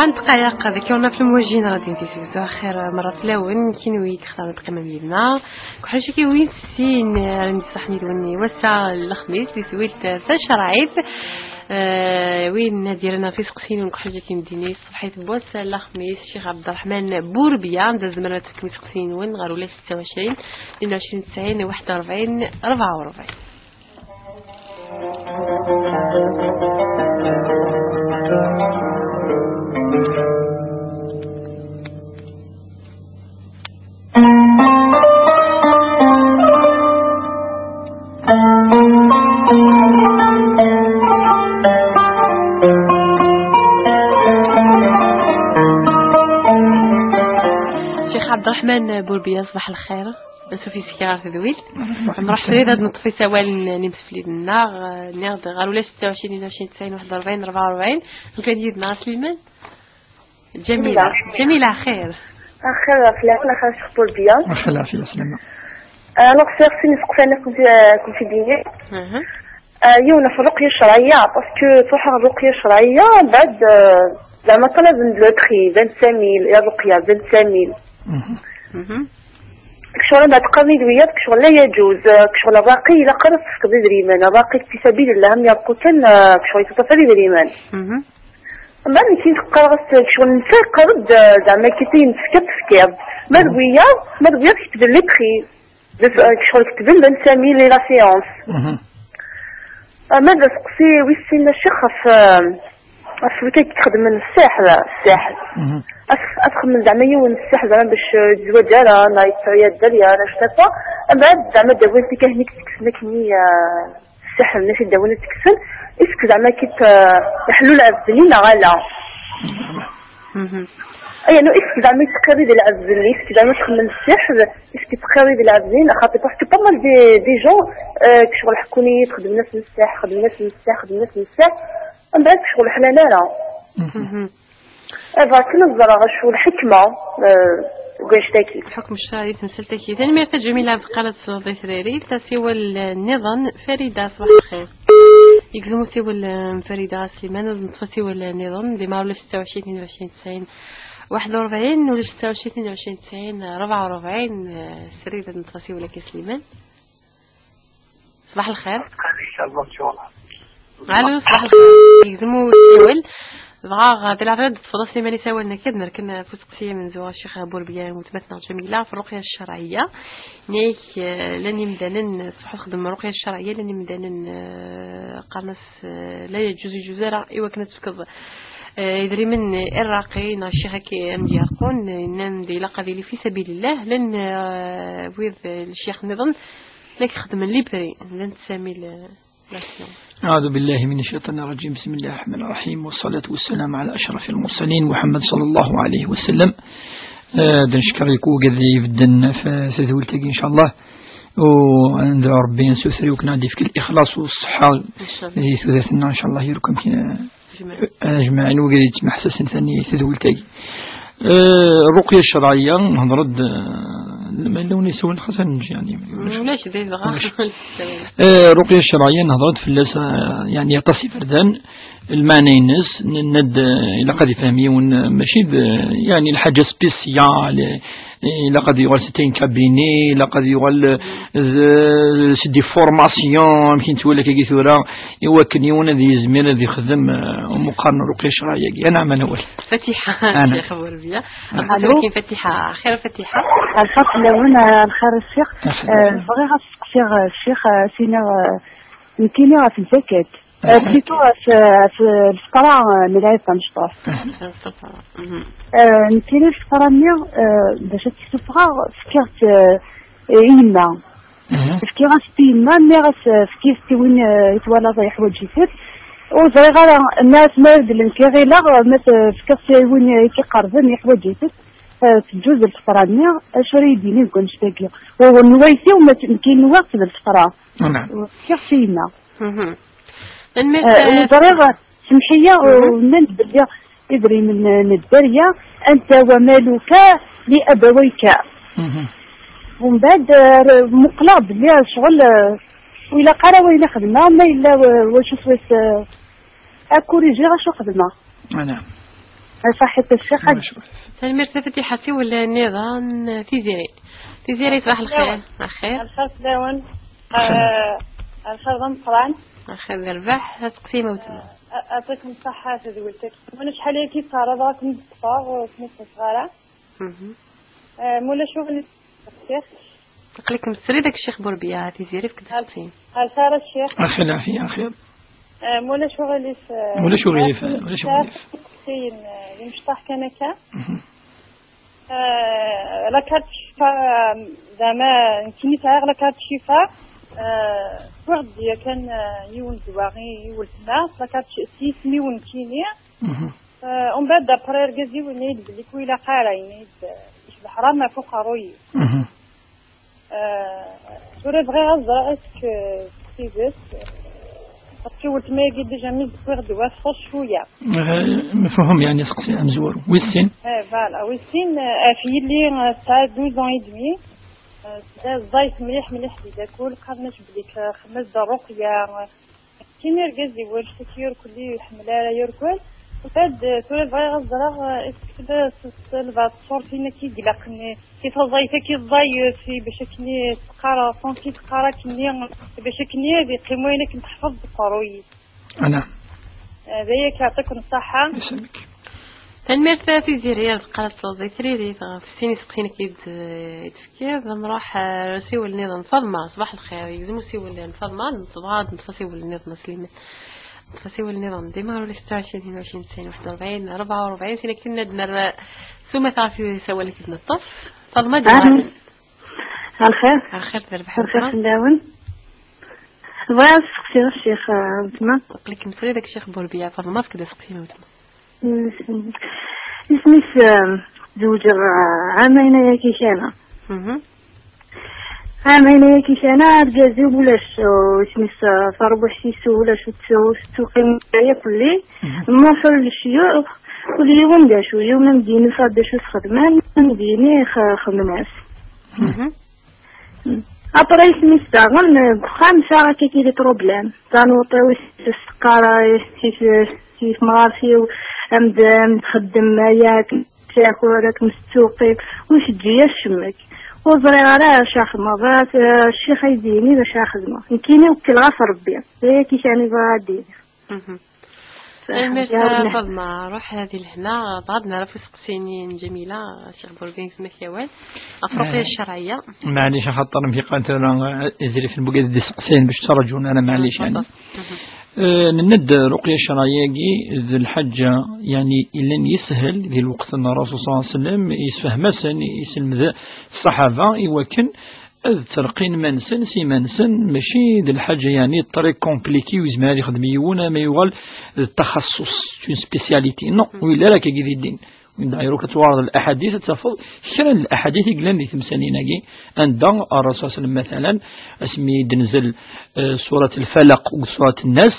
4 دقائق ذكرنا في الموجين غادي نتيجتو خير مرة تلاون كينويك اختار تقيمة بيدنا كحاجة كيوين سين راني صحني لوني وسع الخميس لسويت تشرعيت وين ديرنا في سقسين وكحاجة كيمديني صبحيت بوس الخميس الشيخ عبد الرحمن بوربيا ندز مرة تكمي سقسين وين غير ولا 26 22 90 41 44 شيخ عبد الرحمن بوربيا صباح الخير نشوفي سكيرة في ذويل مرحبا بك هاد نطفي سوال نمسفلي النار ناخذ غير ولا 26 22 90 41 44 نقدر نار سليمان جميلة خير فلان خاص بوربيا خير في سلامة انا خصني نسقسنا كنت في ديني يونا في الرقية الشرعية باسكو توحر الرقية الشرعية بعد زعما طلب من لو بري 25000 يا رقية 25000 كشغل بعد قرني دويات كشغل لا يجوز كشغل باقي إلا قرص فقد دريمان باقي في سبيل الله هم يبقوا كان كشغل يتطفل دريمان من بعد كي تقرص كشغل نفاق قرد زعما كيتين تفكير مدوية كتب لي بري كشغل كتب 25000 لي لا سيونس ماذا سقسي ويسين الشيخ في كي تخدم من الساحل أدخل زعما يون الساحل زعما باش الزواج ديالها نايت التريات ديالها انا شتاكا بعد زعما داوينتي كاهنيك تكسن كني الساحل الناس داوين تكسن اسك زعما كي يحلوا العبدين غالا اي انه اسك زعما تقري ديال العبدين اسك زعما تدخل من الساحل اسك تقري ديال العبدين خاطر باسكو با مال دي جون كشغل حكوني تخدم ناس من الساحل خدم ناس من الساحل من بعد شغل حلاله كنا نزرع شو الحكمة قشتاكي الحكم الشرعي تمثلتكي ثاني ما جميلة قالت صديق ريري سوى النظام فريدة صباح الخير يقزموا سوى فريدة سليمان سوى النظام ديما ولا 26 22 90 41 ولا 26 22 90 44 سريدة نتفاسي ولا كسليمان صباح الخير الو صباح الخير يقزموا سوى بغا بالعرض تفضل سليماني سوا نكد مركنا فسقسيه من زوا الشيخ بوربيا متمثلة جميلة في الرقية الشرعية نيك لاني مدانن صح خدم الرقية الشرعية لاني مدانن قرنس لا يجوز راه ايوا كانت تكذ يدري من الراقي نا الشيخ كي ام يقون نم دي لقضي لي في سبيل الله لن ويذ الشيخ نظن لك خدم لي بري لن تسامي أعوذ بالله من الشيطان الرجيم بسم الله الرحمن الرحيم والصلاة والسلام على أشرف المرسلين محمد صلى الله عليه وسلم نشكر لكم قذي بدنا فسدولتك إن شاء الله وندعو ربي نسوسري وكنادي في الإخلاص والصحة الذي ثلاثنا إن شاء الله يركم أجمعين وقذي محسس ثاني سدولتك الرقية الشرعية نرد ما لو نسوي الخسر نجي يعني ماشي ذي الرقية الشرعية نهضرت في اللاس يعني يتصي فردان المعنى الناس ند إلى قد يفهميون ماشي يعني الحاجة سبيسيال إلى قد يقول ستين كابيني إلى قد يقول سدي فورماسيون يمكن تقول كي ثورة يوكلنيون ذي زميل ذي خدم مقارنة الرقية الشرعية أنا ما نقول فتيحة يا خبر بيا كيف فتيحة خير فتيحة الفقر لونا الخير الشيخ بغيها الشيخ سينا يمكن في الزكاة بليتو في الفقراء ملايين تنشطف يمكن الفقراء مية باش تسفغا فكرت إيما فكرة ستيما ميغاس فكرت وين يتوالا ضي حوايج يسير وزغيغا الناس ما يبدلن كي غير ما فكرت وين كيقربن يحوايج يسير تجوز الفقراء مية أشري يديني نكون شتاكي ونويسي وما كاين وقت للفقراء فكرت إيما وطريقة سمحية ونند بلي يدري من الدرية أنت ومالك لأبويك ومن بعد مقلب اللي شغل وإلا قرا وإلا خدمة ما إلا واش سويت أكوريجي غاشو خدمة نعم صحة الشيخ سلمي ارتفتي حسي ولا النظام تيزيري صباح الخير. الخير داون الخير ضمطران الخير الربح تقسيمه وتما أعطيكم الصحة تزولتك وانا شحال هيك صار راكم صغار وكنت صغيرة مولا شغل الشيخ تقليكم السري داك الشيخ بوربيا تيزيري في كده تقسيم الخير الشيخ الخير عافية الخير مولا شغل تقسيم يمشطح كنكا لكارت شفاء زعما كيني تاع لكارت شفاء واحد كان يون زواغي يولتنا لكارت سيسمي ونكيني ومن بعد دابري ركزي ونيد بلي كويلا قارا ينيد الحرام ما فوق روي سوري بغي غزر اسك سيبس باسكو ولت ما يجي ديجا ميز واحد واسفه شويه مفهوم يعني سقسي مزور ويسين فوالا ويسين في لي تاع 12 اي دمي زايت مليح داكول قرناش بليك خمس رقيه كيما ركزي واش تكير كلي يحمل على يركل وفاد سوري بغي غزرا اسكدا الفات صورتينا كي قلقني كيف زايته كي زاي في باش كني تقرا فونتي تقرا كني باش كني بقيموينك نحفظ بقروي انا هذايا كيعطيكم الصحه يسلمك تنمرت في زيريا قالت صوزي تريدي في سيني سقينا كيد تفكير نروح سيو النظام فضمه صباح الخير يلزمو سيو الفضمه نصبغاد نفسيو النظام سليمان فسيو النظام ديما ولا 26 22 سنه 41 44 سنه كنا دمر ثم تعرفي سوا لك الطف فضمه ديما الخير تربح الخير نداون بغا سقسي الشيخ تما قلك مسري داك الشيخ بوربيا فضمه فكدا سقسينا وتما اسمي زوج عامين يا كيشانا عامين يا كيشانا رجازي ولاش اسمي فربح سيسو ولاش تسوقي معايا كلي ما صار الشيوخ كل يوم داشو يوم مديني فاداشو تخدمان مديني خمناس أبرا اسمي استغل بخامسة راكي كيدي بروبلام تنوطيو السكارة في مغارسي وأمدام تخدم ياك تاكل راك مستوقي وش تجي الشمك وزري على شاخ مرات الشيخ يديني باش خدمه يمكنني وكل غاف ربي هي كيشاني غادي المرتبة فضمة روح هذه لهنا بعضنا راه سقسينين جميلة الشيخ بوربين في مكيوال أفريقيا الشرعية معليش خاطر في قناة يزري في البوكاد دي سقسين باش ترجعون أنا معليش يعني ند رقية الشرعية ذي الحجة يعني إلا يسهل ذي الوقت أن الرسول صلى الله عليه وسلم يسفهم سن يسلم الصحابة يوكن الترقين منسن سي منسن ماشي ذي الحجة يعني الطريق كومبليكي ويزمال يخدم يونا ما يغال التخصص في سبيسياليتي نو ولا لك كيف الدين دايرو كتوارد الاحاديث تفضل كرا الاحاديث يقلن لي تمسانيناكي عند الرسول صلى الله عليه وسلم مثلا اسمي تنزل سوره الفلق وسوره الناس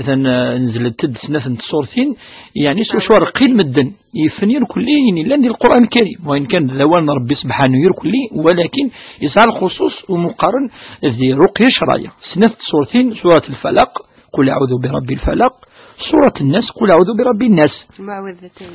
ان نزلت تدسنه صورتين يعني شوار قيل مدن يفنير كلين لان القران الكريم وان كان ذوان ربي سبحانه ير كلي ولكن يسعى الخصوص ومقارن ذي رقيه شرعيه سنه صورتين سوره الفلق قل اعوذ برب الفلق سورة الناس قل أعوذ برب الناس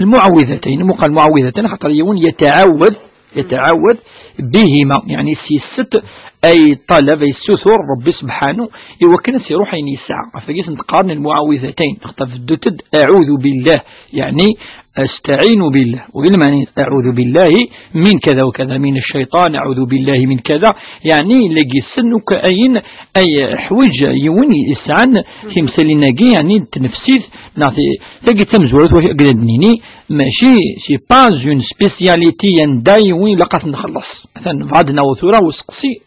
المعوذتين مقال المعوذتين خاطر يون يتعوذ بهما يعني سيست أي طلب أي ستر ربي سبحانه يوكن سيروح يسعى فجيس نتقارن المعوذتين خاطر في أعوذ بالله يعني أستعين بالله وقل معنى أعوذ بالله من كذا وكذا من الشيطان أعوذ بالله من كذا يعني لقي سنك أي حوج يوني إسعان في مسليناقي يعني تنفسيث نعطي تجي تمزورت وقدنيني ماشي سي باز اون سبيسياليتي ينداي وين لقات نخلص مثلا بعدنا وثورة وسقسي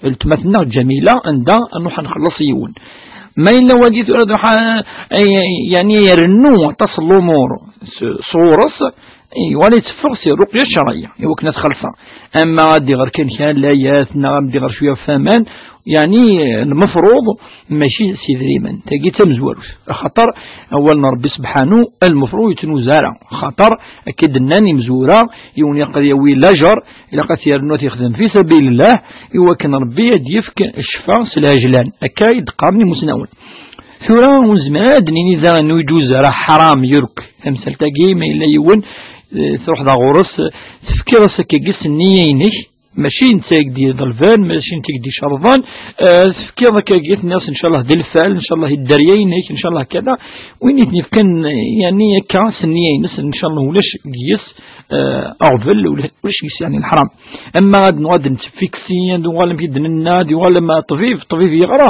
التمثلنا جميلة عندها نروح نخلص يون ما إلا وجدت يعني يرنو تصل الأمور صورس ولا يتفرسي الرقية الشرعية يوكنا تخلفها أما غادي غير كان الآيات غادي غير شوية فهمان يعني المفروض ماشي سيدريما تجي تمزوروس خطر أولنا ربي سبحانه المفروض يتنوزارا خطر أكيد الناني مزورا يون يقضي يوي لاجر إلا قد يرنو يخدم في سبيل الله يوكن ربي يفك الشفاء سلاجلان أكايد قارني مسنون ثورة وزماد نيني ذا انو يجوز راه حرام يرك تمثل تاقي ما الا يون تروح دا غورس تفكير راسك كيس النيينك ماشي نتاك ديال ضلفان ماشي نتاك دي شرضان تفكير كاكيت الناس ان شاء الله ديال الفعل ان شاء الله الدريينك ان شاء الله كذا وين كان يعني كا سنيينس ان شاء الله ولاش قيس اغفل ولاش قيس يعني الحرام اما غاد نتفيكسي ولا بيدنا النادي ولا ما طبيب يغرى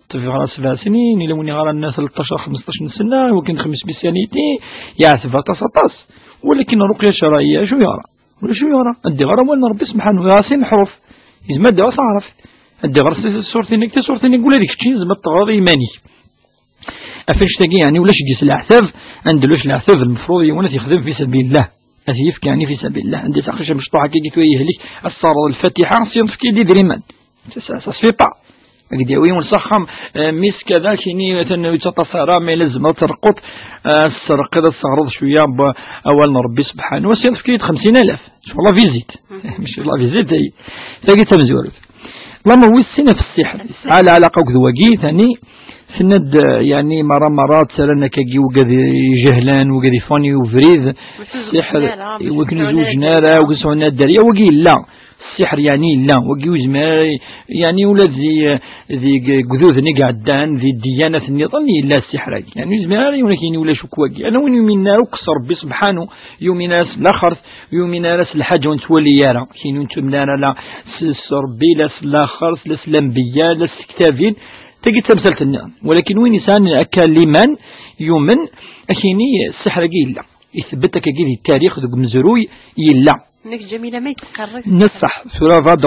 طبيب 7 سنين الا وني غرا الناس 13 15 سنه وكان 5 سبيسياليتي يعرف طاس ولكن الرقيه الشرعيه شو يرى ولا شو يرى ادي غرا ولا ربي سبحانه ياسين الحروف يزما دي تعرف ادي غرا صورتينك يقول هذيك الشيء زعما التغاضي ايماني افاش تاقي يعني ولاش يجلس الاعثاب عندلوش الاعثاب المفروض يونا يخدم في سبيل الله هذه يفك يعني في سبيل الله عندي تاخش مشطوحه كي جيت ويهلك الصار الفاتحه سينف كي دي دريمان سا سفي با قد يوي ونسخم ميس كذا كيني مثلا يتصارى ما لازم ترقط السرق كذا الصغرض شويه اول ربي سبحانه وسينف كي 50000 شوف الله فيزيت مش الله فيزيت هي تلاقي تمزور اللهم هو السنه في السحر على علاقه كذواقي ثاني سند يعني مرات سالنا كاكي وكذي جهلان وكذي فاني وفريد السحر وكن زوج نارا وكسونا الدريه وكي لا السحر يعني لا وكي يعني ولاد ذي قذوذ نقعدان ذي الديانة النظام لا السحر يعني زماري ولكن ولا شكواكي أنا وين يومنا وكسر ربي سبحانه يومنا الآخر يومنا راس الحاجة ونتولي يارا كين نتم لنا لا ربي لا الآخر لا الأنبياء لا الكتابين تجي تمثلت النظام ولكن وين إنسان أكلمان يومن أكيني السحر لا يثبتك كذي التاريخ ذوق مزروي يلا نك جميلة ما يتقرر نصح ثورة فاض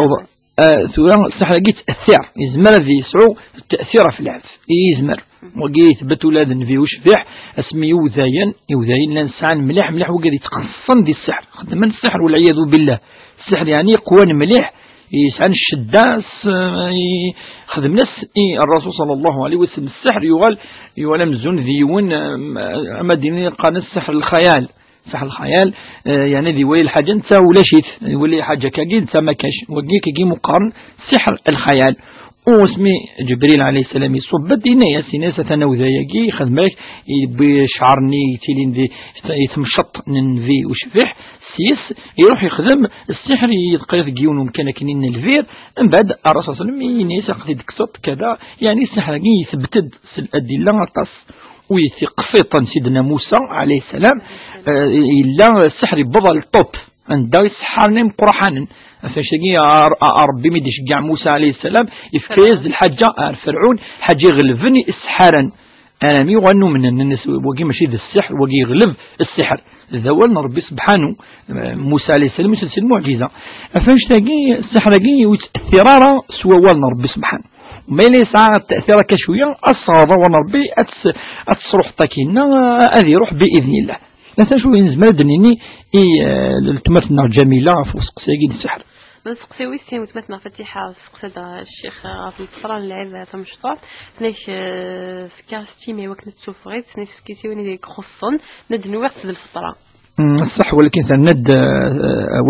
ثورة السحر جيت تأثير يزمر ذي يسعو التأثير في العبث يزمر وجيت بت ولاد في وشبح اسمي يوذين لنسان مليح وقد يتقصن دي السحر خدم السحر والعياذ بالله السحر يعني قوان مليح يسعن الشداس خدم ناس الرسول صلى الله عليه وسلم السحر يقال مزون ذيون مدينة قان السحر الخيال سحر الخيال يعني ذي ويل حاجة انت ولا شيء يولي حاجة كاكي انت ما كاش وكي كي مقارن سحر الخيال واسمي جبريل عليه السلام يصبت دينا يا سيناسة تنوذا يجي خدمك بشعرني تيلين ذي يتمشط ننفي وشفح سيس يروح يخدم السحر يتقريض جيون ومكان كنين الفير من بعد الرسول صلى الله عليه وسلم ينسى قد كسط كذا يعني السحر يثبتد الأدلة تص ويقسطا سيدنا موسى عليه السلام إلا السحر بضل الطوب عند السحرني مقرحانا فاشتاقي ربي ميدي شجع موسى عليه السلام يفكيز الحاجة فرعون حاجة يغلبني السحرا أنا مي وأنه من الناس وقي ماشي ذا السحر وقي يغلب السحر ذوالنا ربي سبحانه موسى عليه السلام يسلسل المعجزة فاشتاقي السحرقي وتأثيرارا سوى والنا ربي سبحانه ما ليس التأثير كشوية الصادة ونربي أتصرح تاكينا أذي روح بإذن الله لا تشوي نزمر دنيني التمثنا جميلة في سقساقين السحر من سقساوي السيم وتمثنا فتيحة سقساد الشيخ في الفران اللعب في مشطار ناش سكاستيمي وقت نتسوفغيت ناش سكيسيوني ديك خصن ندنو وقت الفطرة صح ولكن ند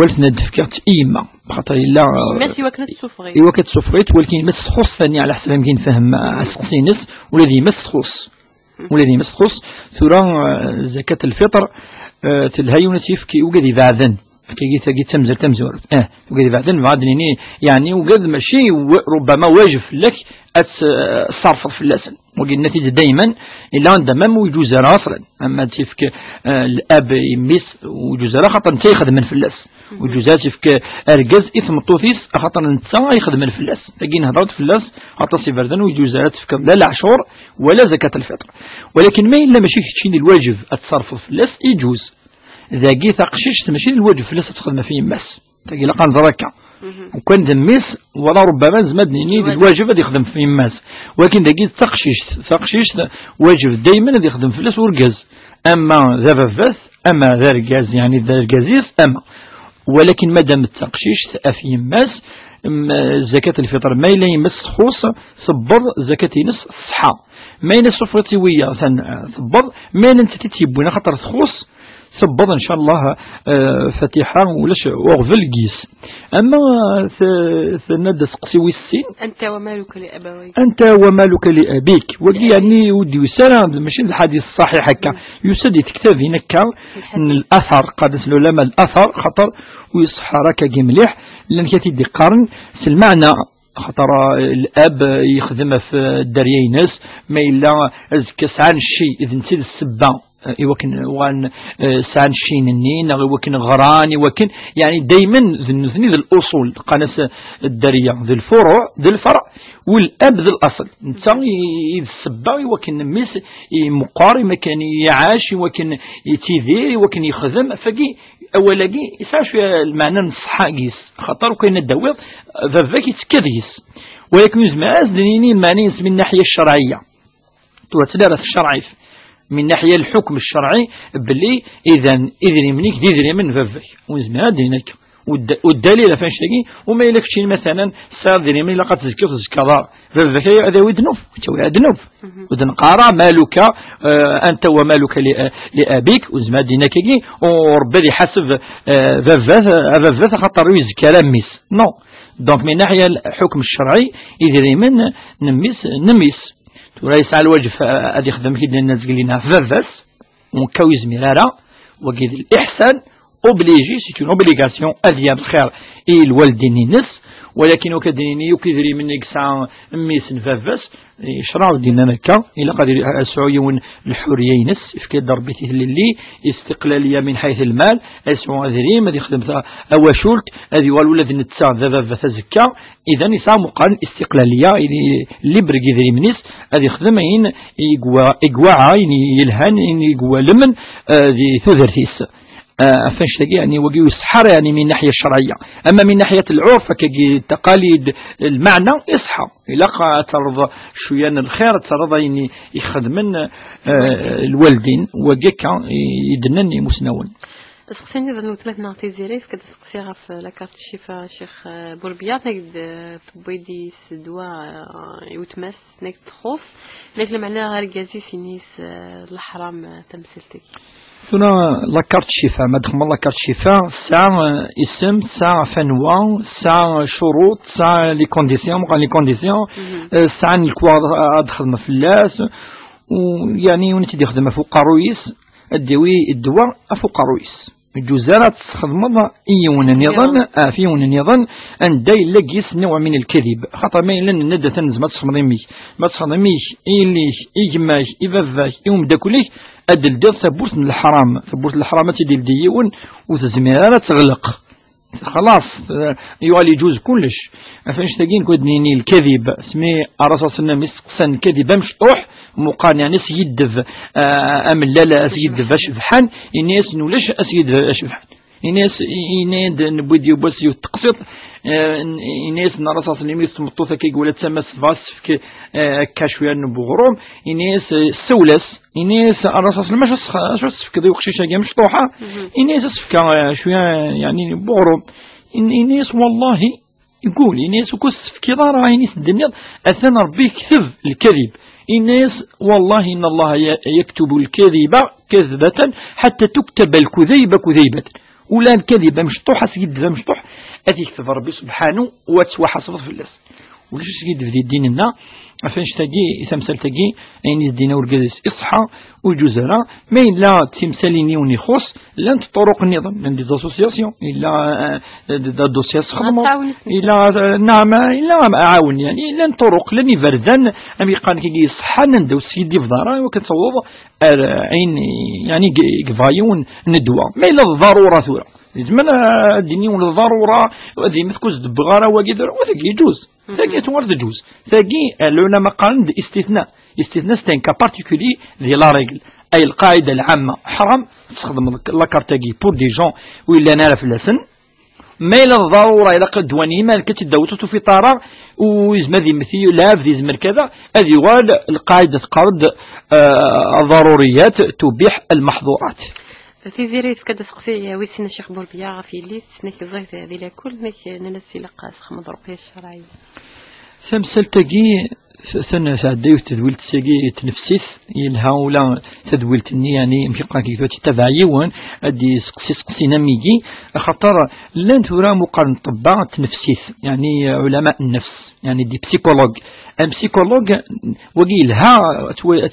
ولت ند فكرت إيما بخاطر إلا ماشي وقت السفريت وقت السفريت ولكن مس تخص ثاني على حسب يمكن نفهم سقسينس والذي مس تخص ثورا زكاة الفطر تلهيون تيفكي وقد بعدن كي تمزور وقد بعدن بعدني يعني وقد ماشي ربما واجب لك الصرف في اللسن وقال النتيجة دائما إلا عندما ويجوز أصلا أما تفك الأب يميس ويجوز خاطر نتا يخدم في اللس ويجوز تفك أرجز إثم الطوثيس خاطر نتا يخدم في اللس لكن هضرت في اللس عطا سيفردن ويجوز تفك لا العشور ولا زكاة الفطر ولكن ما إلا ماشي تشين الواجب التصرف في اللس يجوز إذا جيت قششت ماشي الواجب في اللس تخدم فيه مس تقي لقان زركا وكان دميس ولا ربما زمدني الواجب اللي يخدم في ماس ولكن دا جيت تقشيش واجب دائما اللي يخدم في اللاس ورجاز اما ذا بفاس اما ذا رجاز يعني ذا رجازيس اما ولكن مادام التقشيش في ماس زكاة الفطر ما إلا يمس خص صبر زكاة نص الصحة ما ينس صفرتي ويا ثبر ما ننت تتيبونا خاطر تخص ثبض إن شاء الله فتيحة ولاش وغفل قيس. أما ثندس قسيوي السين أنت ومالك لأبويك، أنت ومالك لأبيك، ودي يعني ودي يسال ماشي الحديث الصحيح هكا يسد يتكتب هناك من الأثر قد اسلو لما الأثر خطر ويصح راك كي مليح لأن كتدي قرن المعنى خطر الأب يخدم في الدريينس ما إلا أزكى سعان الشيء إذا نسيت السبة يوكن وان سعان الشيء نين يوكن غراني وكن يعني دايما ذنزني ذي الأصول قناس الدرية ذي الفروع ذي الفرع والأب ذي الأصل نتا السبة يوكن مس مقاري ما كان يعاش وكن يتيذير وكن يخدم فقي أولا جي يسعى المعنى نصحى جيس خطر وكاين الدوير فذاك يتكذيس ولكن يزماز دنيني المعنى من الناحية الشرعية توتدرس الشرعي من ناحية الحكم الشرعي بلي إذا منيك ديدري من فذاك ويزماز دينك والدليل فاش تجي وما يلكش مثلا صار ديري من لقد تزكي دار فذاك هذا ودنوف ودنوف ودنقارا مالك أنت ومالك لأبيك وزما دينك كي وربي حسب فذاك خاطر يزكى لميس نو دونك من ناحية الحكم الشرعي إذا من نميس وليس على الوجه هذه خدمة كي الناس قلنا فذاك وكويز مرارا وقيد الإحسان obligé, c'est une obligation أذياب الخير إيه الوالدين نس ولكن وكدنيني وكذري من إكسان ميس نفافس يشرعوا دينا مكة إلى قدر أسعيون الحرية نس في ضربته للي استقلالية من حيث المال أسعوا أذري ما دي خدمتها أواشولت أذي والولد نتسا ذا زكا إذا نسا مقارن استقلالية اللي برقي ذري منيس أذي خدمين إقواعا يلهن إقوا لمن ذي ثذرتيس فنشتاقي يعني وقي يصحر يعني من الناحية الشرعية. أما من ناحية العرف كي تقاليد المعنى يصحى إلا ترضى شوية الخير ترضى يعني يخدمن الوالدين وقيكا يدنني مسنون. سقسيني ذا ثلاث نعطي زيريس كده سقسيها في لاكارت الشفاء شيخ بوربيات نقد في بويدي سدوا يتمس نقد تخوف لكن معناها رجازي في نيس الحرام تمثلتك ثنا لاكارت الشفاء ما دخل لاكارت الشفاء ساعة اسم ساعة فنوى ساعة شروط ساعة لي كونديسيون مقال لي كونديسيون ساعة الكوا أدخل في اللاس ويعني ونتي خدمة فوق رويس الدواء الدواء فوق رويس الجزارات تخدم إيون النظام فيون النظام أن داي لقيس نوع من الكذب خاطر ما لن ندى تنز ما تصخدميش إليش إجماش إفافاش يوم داكوليش أدل دير ثبوت من الحرام ثبوت الحرام تدي بديون وتزميرات تغلق خلاص يوالي يجوز كلش فاش تاقين كودنيني الكذب سمي الرسول صلى الله عليه وسلم يسقسن كذب مشطوح مقارن يعني سيدف أم لا سيدف أشفحان الناس نولش أسيد أشفحان الناس يناد نبودي بس يتقسط الناس الرسول صلى الله عليه وسلم يسمطوثا كي يقول تسمس فاس كشوية نبغروم الناس سولس الناس الرسول صلى الله عليه وسلم مش كذا يخشيش جا مشطوحة الناس سفكا شوية يعني بغروم الناس والله يقول الناس وكسف كذا راه الناس الدنيا أثنى ربي كذب الكذب الناس والله إن الله يكتب الكذب كذبة حتى تكتب الكذيبة كذيبة ولا الكذبة مشطوحة سيد مشطوح أتي كتب ربي سبحانه وتسوح صفر في اللاس وليش سيد في الدين لنا عفاش تجي تمثال تجي يعني الدين والقدس إصحى وجزرة ما إلا تمثاليني ونخص لن تطرق النظام لن دي زاسوسياسيون إلا دوسياس خدمة إلا نعم إلا أعاون يعني لن طرق لن يفردن أمي قان كي يصحى ندو سيدي في دارا وكتصوض عين يعني قفايون ندوة ما إلا الضرورة ثورة زمان الدنيا والضرورة وذي مثكوز دبغارة وقدر وذاك يجوز ثاقي تورد جوز ثاقي العلماء قالوا استثناء ستين كبارتيكولي ذي لا ريغل أي القاعدة العامة حرام تستخدم لاكارتاكي بور دي جون وإلا نعرف لسن ما إلى الضرورة إلى قد دواني ما كتي داوتو في طارة ويزما ذي مثي لاف ذي زمر كذا هذه وال القاعدة قرض الضروريات تبيح المحظورات في زيريس كده سقسي ويسنا الشيخ بوربيا في الليس نك الزيت هذه لكل نك ننسي لقاس خمض رقية الشرعية ثمثل تجي ثنا سعدي تدويل تساقي تنفسيت يلها ولا تدويل تني يعني مشقا كيف تتبعيون أدي سقسي نميجي خطر لن ترى مقارن طباع تنفسيت يعني علماء النفس يعني دي بسيكولوج ام بسيكولوج وقيلها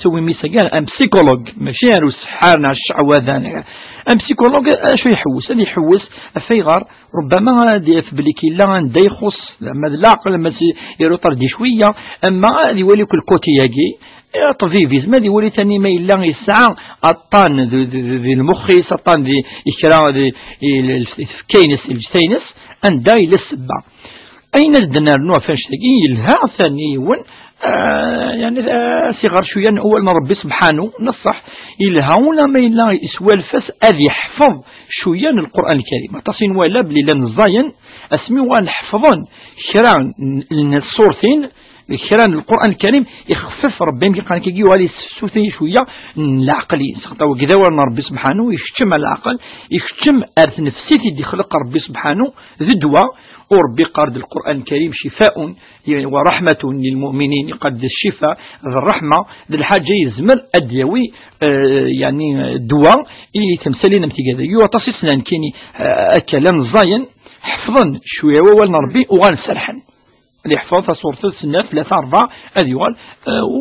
توي ميساقال ام بسيكولوج ماشي عروس حارنا الشعوذان ام بسيكولوج شو يحوس هذا يحوس فيغار ربما دي في بليكي لا دا يخص لما العقل لما يروطر دي شويه اما هذه ولي كل كوتياكي طبيبيز ما دي ولي ثاني ما الا يسعى الطان ذي المخي سطان ذي الكرا ذي الكينس الجتينس ان داي للسبع أين الدنار نوع فاشتقي يلها ثانيون يعني صغر شوية أول ربي سبحانه نصح يلهاونا ما يلا يسوى الفس أذي يحفظ شوية القرآن الكريم تصين ولا بلي لن الزاين أسمي وأن حفظون شران الصورتين شران القرآن الكريم يخفف ربي قال كي يجي سوثي شوية العقلي سقطوا كذا وأن ربي سبحانه يشتم العقل يشتم أرث نفسيتي دي خلق ربي سبحانه ذدوى وربي قارد القرآن الكريم شفاء ورحمة للمؤمنين قد الشفاء الرحمة الحاجة يزمر أديوي يعني الدواء اللي تمثلين امتقاذا يوتصيصنا كيني كلام زاين حفظا شوية وولنا ربي وغان سرحا اللي حفظها صورة سنة 3-4 أديوال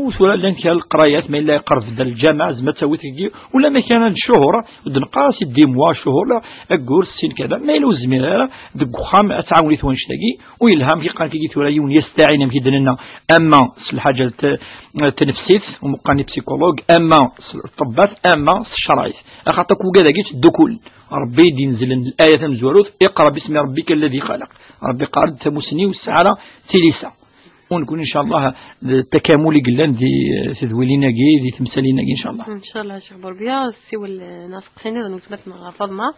وثولا لانك القرايات ما إلا يقرف الجامعة زما تسوي تجي ولا ما كان الشهور ودنقاس الديموا شهور لا أقول السن كذا ما يلوزم لا دقخام تعاوني ثوانش تجي ويلهم في قان كي ثولا يون يستعين في دننا أما الحاجة تنفسيت ومقاني بسيكولوج أما الطبات أما الشرايط أخاطك وكذا جيت الدكول ربي دينزل الآية مزوروث اقرأ باسم ربك الذي خلق ربي قارد تمسني والسعرة تليسا ونكون إن شاء الله تكاملي قلان ذي تذويلنا جي ذي تمثالينا جي إن شاء الله إن شاء الله شيخ بوربيا سوى الناس قصينا ونثبتنا فضنا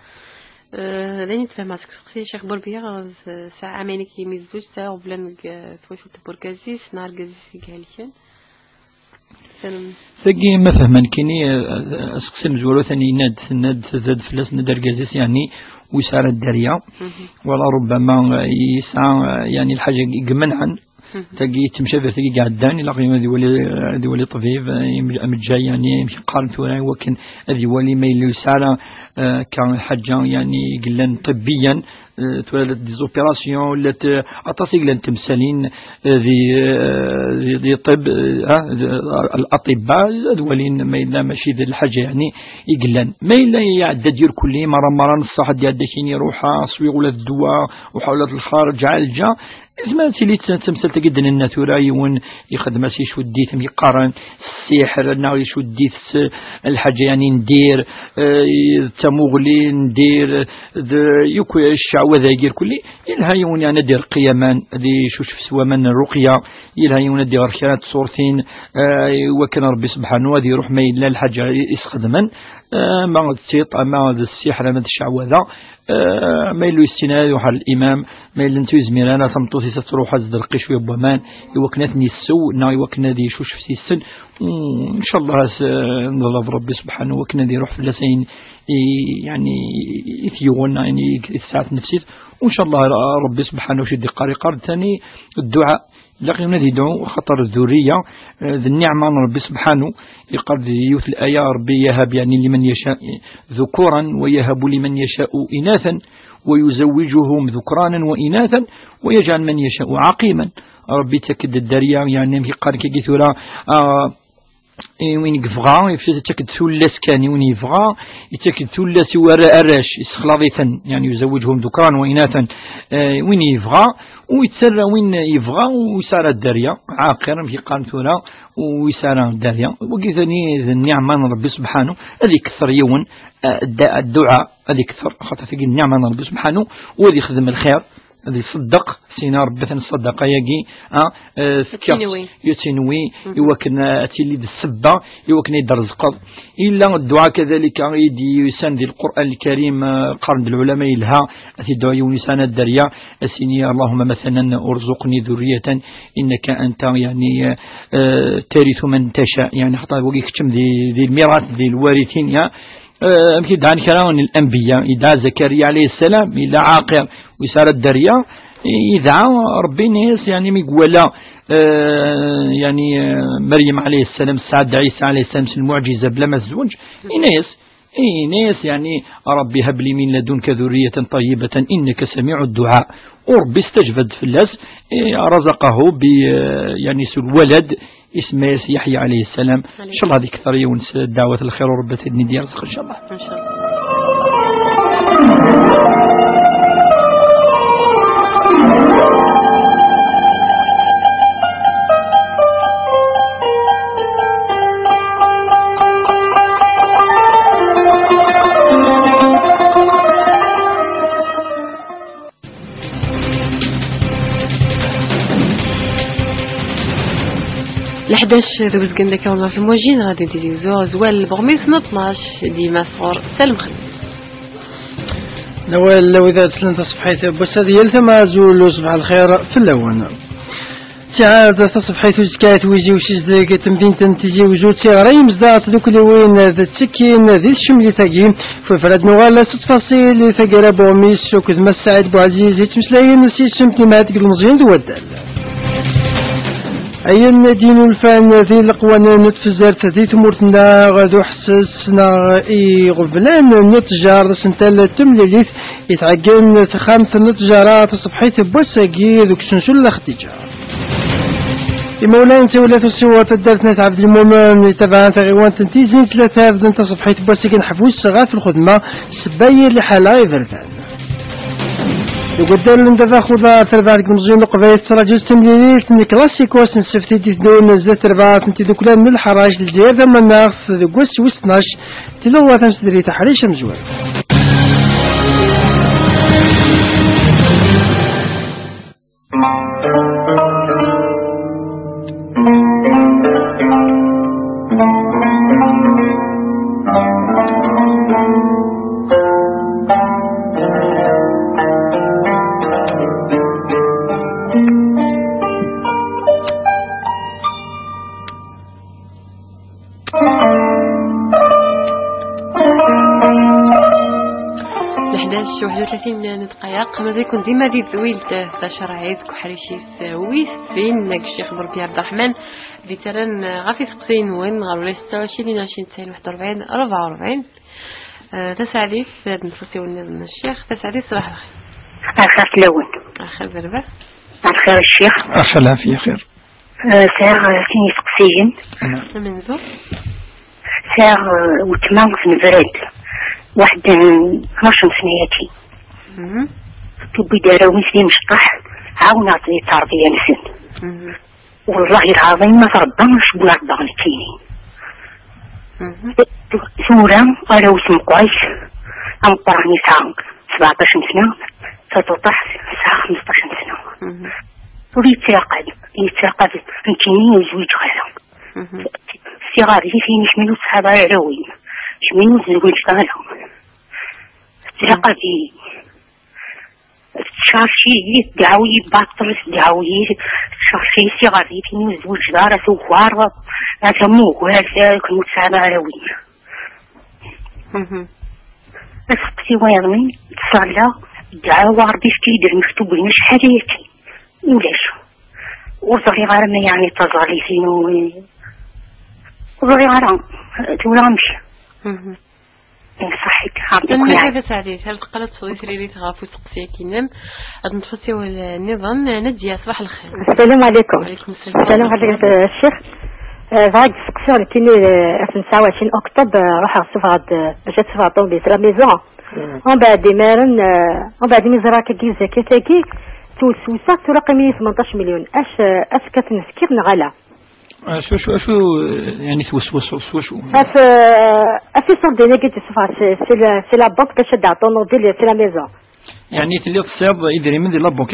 لين تفهم سقسي شيخ بوربيا ساعة عميني كي ميزوج ساعة وبلان توشو تبوركازيس نهار كازيس كاليشان ثقي ما فهمان كيني اسقسم زورو ثاني ناد زاد فلاس ندر جازيس يعني ويسار الدريا ولا ربما يسعى يعني الحاجة جمنعا تجي تمشي تجي قاعدان إلى قيمة ذي ولي طبيب متجاي يعني يمشي قارن ثوري وكن ذي ولي ما يسعى كان حاجة يعني قلنا طبيا تولد ديزوبيراسيون ولا أتصل لن تمثالين ذي طب الأطباء الأولين ما إلا ماشي ذي الحاجة يعني يقلن ما إلا يعدد يدير كل مرة نصح يعدكين يروح أسويق ولا الدواء وحولات الخارج عالجة زمان تيلي تمثل تجد أن الناتوراي وين يخدم سي شو ديت يقارن السحر ناوي شو ديت الحاجة يعني ندير تموغلي ندير يكوي الشعوذة يدير كلي يلها يون يعني ندير قيامان ذي شو سوا من الرقية يلها يون ندير خيرات صورتين وكان ربي سبحانه وذي يروح ما يلا الحاجة يسخدمن ما السيط ما السحر ما الشعوذة ما يلو السناد وحال الإمام ما يلو نتوي زميرانا تمطوسي ستروح الزرقي شوية بومان يوكناتني السو ناوي وكنا دي شوش في السن إن شاء الله نظل ربي سبحانه وكنا دي روح في اللسين يعني يثيون يعني الساعة نفسيت وإن شاء الله ربي سبحانه وشدي قاري قارد ثاني الدعاء لقينا يدعو خطر الذرية ذي النعمة ربي سبحانه يقرد يوث الآية ربي يهب يعني لمن يشاء ذكورا ويهب لمن يشاء إناثا ويزوجهم ذكرانا وإناثا ويجعل من يشاء عقيما ربي تكد الدرية يعني في قارك كثيرا وين يفغى يتكد ثلاث كان وين يفغى يتكد ثلاث وراش يسخلاضيثا يعني يزوجهم ذكران وإناثا وين يفغى ويتسرى وين يفغى ويسار الدريا عاقرا في قانثورا ويسار الدريا وكذاني النعمة من ربي سبحانه هذه كثر يوم الدعاء هذه كثر خاطر في النعمة من ربي سبحانه وذي خدم الخير هذه صدق سينا ربي صدق يجي يتنوي يوكنا أتيلي السبة يوكنا يدرزق إلا الدعاء كذلك يدي يساند القرآن الكريم قرن العلماء لها أتي الدعاء يونسان الدريا أسيني اللهم مثلا أرزقني ذرية إنك أنت يعني ترث من تشاء يعني حتى وقيك كم ذي الميراث ذي الوارثين يا أمكن دعان كلام الأنبياء إذا زكريا عليه السلام إلى عاقر ويسار الدريا يدعى ربي ناس يعني ميقولا يعني مريم عليه السلام سعد عيسى عليه السلام المعجزة بلا ما الزوج ناس يعني ربي هب لي من لدنك ذرية طيبة إنك سميع الدعاء، وربي استجبد في اللاس رزقه ب يعني الولد اسمه يحيى عليه السلام. إن شاء الله هذه كثر يونس دعوة الخير وربي تدني دي رزق إن شاء الله. إن شاء الله. لحداش ذو بزقندك والله في الموجين غادي نديرو زوال البغميس 12 ديما صغر سلم خليل نوال لو إذا تسلنت صبحيت بس هذه يلثم زول صباح الخير في اللون تعاد تصبحيت وزكايت ويجي وشي تمدين تنتيجي وجود تيغري مزدات دوك اللي وين ذا التكين ذي الشملي تاقيم ففرد نوال تفاصيل ثقيرة بوميس وكذ ما السعيد بوعزيز يتمسلاين نسي شمتني ما تقل المزيين ذو الدال أي النادين الفان ذي القوانين نتفزر ذي ثمورتنا غادو حسسنا غبلان نتجار سنتال تمليليث يتعقن خامس نتجارات صبحيت بوساقي ذوك سنسول الاختجار مولانا تولات السوات الدارتنا عبد المؤمن يتبعنا تغيوان تنتيزين ثلاثة بدن تصبحيت بوساقي نحفوز صغار في الخدمة سبايا لحالا يفردان يقدر لنا ذا خذا تربع المزين القبائل تراجل تمليليت كلاسيكوس نسفتي دون الزات تربع انت ذكلان من الحراج الجير من ناخذ ذكوس وستناش تلوى تنسدري تحريش مزوال دقائق ماذا يكون ديما دي ذويل شرعيت كحريشيس ويس فين ناك الشيخ بربي عبد الرحمن دي تران غافي سقسين وين غالو لي 26 20 41 44 تسعديس نفسي ونزلنا الشيخ تسعديس صباح الخير. الخير تلون. الخير بربا. الخير الشيخ. الخير في خير. سير فيني سقسين. منزو. سير وتمام في نفرد واحد 12 سنياتي. تبي دارو مثلي مشطح عاون عطي تربية نسن والله العظيم ما تربانش بلا ربانتيني سورة قالوا اسم قريش أم قراني ساعة 17 سنة تتوضح ساعة 15 سنة ويتراقب انتيني وزوج غيرهم الصغار اللي فين شمنو صحابة عروين شمنو زوج غيرهم تراقبي شارشي دعوي باطل دعوي شارشي صغاري فين زوج دار سوار أتمو وهذا كنت سامع روين أسقسي ويضمن تصلى دعوة ربي فتيدر مكتوب لنا شحاليتي ولاش وصغيرة ما يعني تظالي فينو وصغيرة تولا مشي صحيح أنا كيف سعديت هل قلت صوتي اللي تغافو تقصي كينام نتفسي والنظام نجي صباح الخير. السلام عليكم. وعليكم السلام. السلام عليكم الشيخ. بعد سكسيون كيني 29 أكتوبر راح أصف هاد باش تصف عطون بيت لا ميزون. ومن بعد مارن ومن بعد ميزرا كي زكاتكي توسوسا ترقمي 18 مليون اش كتنسكر نغلا. شو يعني توسوس شو في صوت دينا قلت سي لا بنك باش تعطون نوبيل في لا ميزون يعني تلي تصيب يدري من دي لا بنك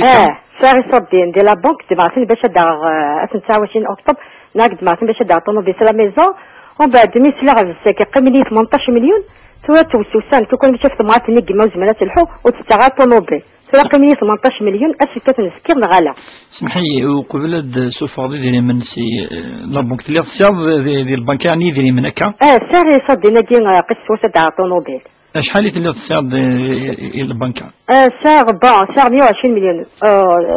صافي صوت دي لا بنك تبعثني باش دار 29 اكتوبر ناقد معتن باش تعطون نوبيل في لا ميزون ومن بعد مي سلا غزاك قيمني 18 مليون توسوسان كون باش تفطمات نيجي موز زمانات الحو وتستغاط طوموبيل تلاقي 18 مليون أسكت نسكر نغلا. سمحي وقبل سوفاضي ديري من سي لابونك تلي تصيب ديال البنك يعني ديري من هكا. ساري صدينا كي قص وسط طوموبيل. شحال اللي تلي تصياد البنكة؟ ساغ 120 مليون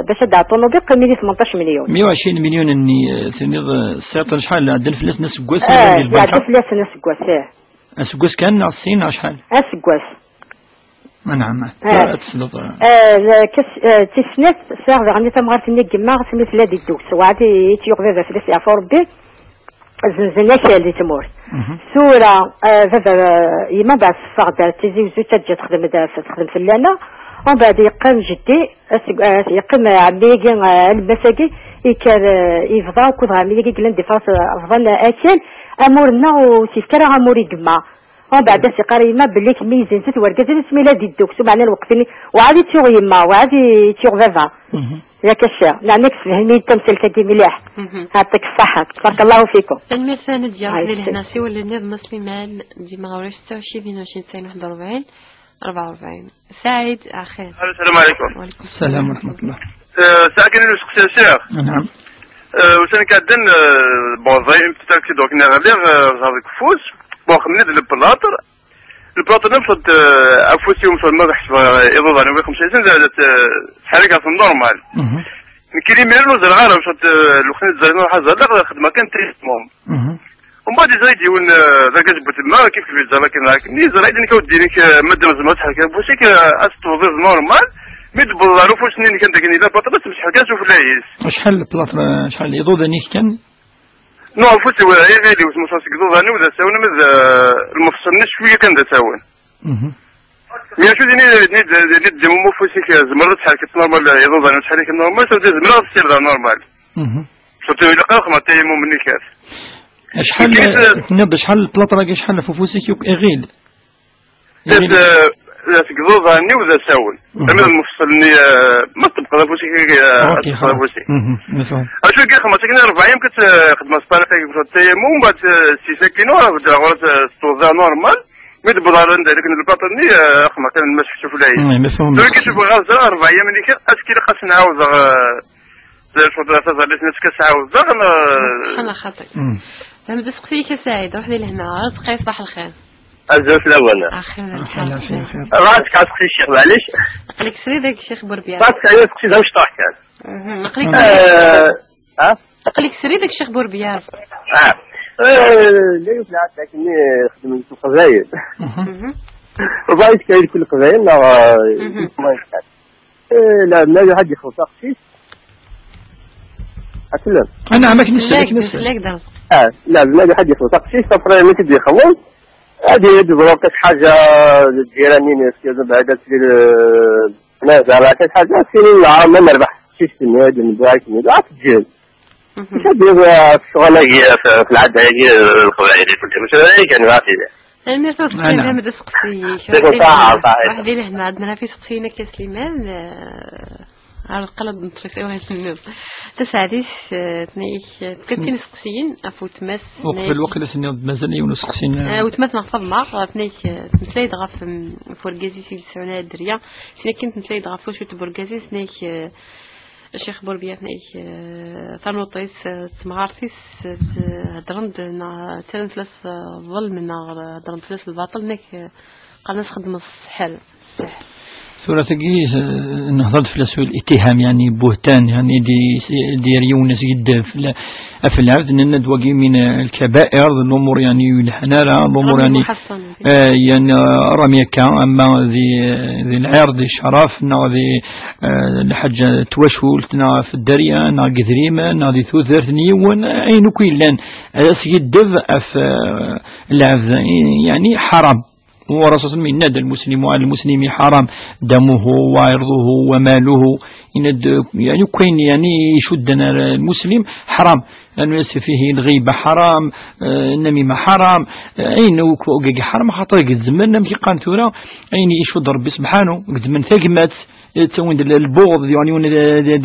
باش هاد الطوموبيل قيمتي 18 مليون. 120 مليون اني تنيض السياط شحال عندنا فلاس ناس كواس عندنا فلاس ناس كواس اسكواس كان الصين شحال؟ اسكواس نعم. تسلط تسنت ساغ غني تمغار تني كما سميت لا دي دوكس وعادي تيغ بابا فلاس يعفو ربي زنزنا كالي تمور سورة هذا يما بعد الصغدة تيزي وزو تجي تخدم فلانا ومن بعد يقام جدي يقام عميقي المساقي يكار يفضا وكذا عميقي قلن دي فاس أفضل أكل أمورنا وتفكر أموري جمع ومن بعد سيقار يما بلي كميزين ست ورقة اسمي لا دي الدوكس ومعنى الوقتين وعادي تيغ يما وعادي تيغ بابا يا كشا لعنك فهمي التمثيل كدي مليح يعطيك الصحة بارك الله فيكم. المثال ديال هنا سي ولا نيض مسلمان ديما غوري 26 22 41 44 سعيد اخير. السلام عليكم. وعليكم السلام ورحمة الله. ساكن نسقسي الشيخ. نعم. وسان كادن بوظاي تاكسي دوك نغلي غادي كفوس بو خمني ديال البلاطر البلاطر نفسد افوسي ومصل ما حسب اضافه انا 25 زادت حركه في النورمال. كاين ميرو زرعه وصلت الوقت زرنا حاجه لا خدمه كان تريتمون ومن بعد زايد يون ذاك جبت الماء كيف زعما كني زرايد كودينيك ماده مزمات حكا بوسيك استوظف نورمال ميد بالله فوش سنين كان داك لا بطاطس مش حكا شوف لايس شحال البلاطر شحال يضوض نيك كان نو فوت هو غير وسمو صاصك ضوضاني وذا ساون مذ المفصل شويه كان دا ساون يا شو ديني نيد ديمو فوسيك زمرت حركه نورمال يضوضاني شحال كان نورمال سو زمرت تصير نورمال صرت يلقى رقم تيمو مني كاف شحال تنض شحال البلاطه شحال فوسيك اغيل تقضو ظاني وذا ساون اما المفصل ما تبقى فوسيك تبقى فوسيك اشو كي خمسين 40 كنت خدمه سبارك في التيمم بعد 6 كيلو بدا غلط توزع نورمال ميد بدار عندك الباطني خما كان المسح شوف لاي دونك كيشوف غازه 40 ملي كان اسكي لقى نعاود شوف تفضل ليش كسعاود انا خاطر فهمت سقسيك سعيد روح لي لهنا تقي صباح الخير الزوج الاول اخيرا راسك عتقي الشيخ معليش نقلك سري داك الشيخ بوربيان راسك عتقي زوج طاح كان نقلك سري داك الشيخ بوربيان لا يفلع لكني خدمت في القبائل وبعد كاين كل القبائل لا ما يفعل لا ما حد يخلص اختي اتكلم انا عمك نسلك لا ما حد يخلص اختي صفر ما تدي خمس هذه دروك حاجه الجيرانين بعد تصير ما زعما حاجه سير ما نربح شي سنه من بعد لا تجي مش هذه الشغله هي في العاده هي القبائل كنت مش كان واحد الميرتوس كان مد سقسي واحد اللي هنا عندنا في سقسينا كسليمان على القلب نطرف ايوا النوب تسعديش تنيك كنتي نسقسين افو تمس وقت الوقت اللي مازال نسقسين وتمس نحفظ مع تنيك نتلاي ضغف فورغازي في السعوديه الدريه سينا كنت نتلاي ضغف شو تبورغازي سنيك الشيخ بوربيات نيك تنوطيس تمغارتيس هدرند تلن ثلاث ظل من هدرند ثلاث الباطل نيك قالنا نخدم السحر سورة تقي نهضت في الأسوأ الاتهام يعني بهتان يعني دي ريونس جدا في العبد أن ندوقي من الكبائر الأمور يعني الحنارة الأمور يعني يعني رميكا أما ذي العرض الشرف نا ذي الحاجة توشول نا في الدريا نا قذريمة نا ذي ثوثر نيوان أين كيلان أسجد في العبد يعني حرام ورسول من نادى المسلم على المسلم حرام دمه وعرضه وماله يعني كاين يعني يشدنا المسلم حرام لأنه يعني فيه الغيبة حرام النميمة حرام أين وكوكي حرام خاطر قد زمنا مكي قان ثورة أين يشد ربي سبحانه قد من ثقمات تسوين البغض يعني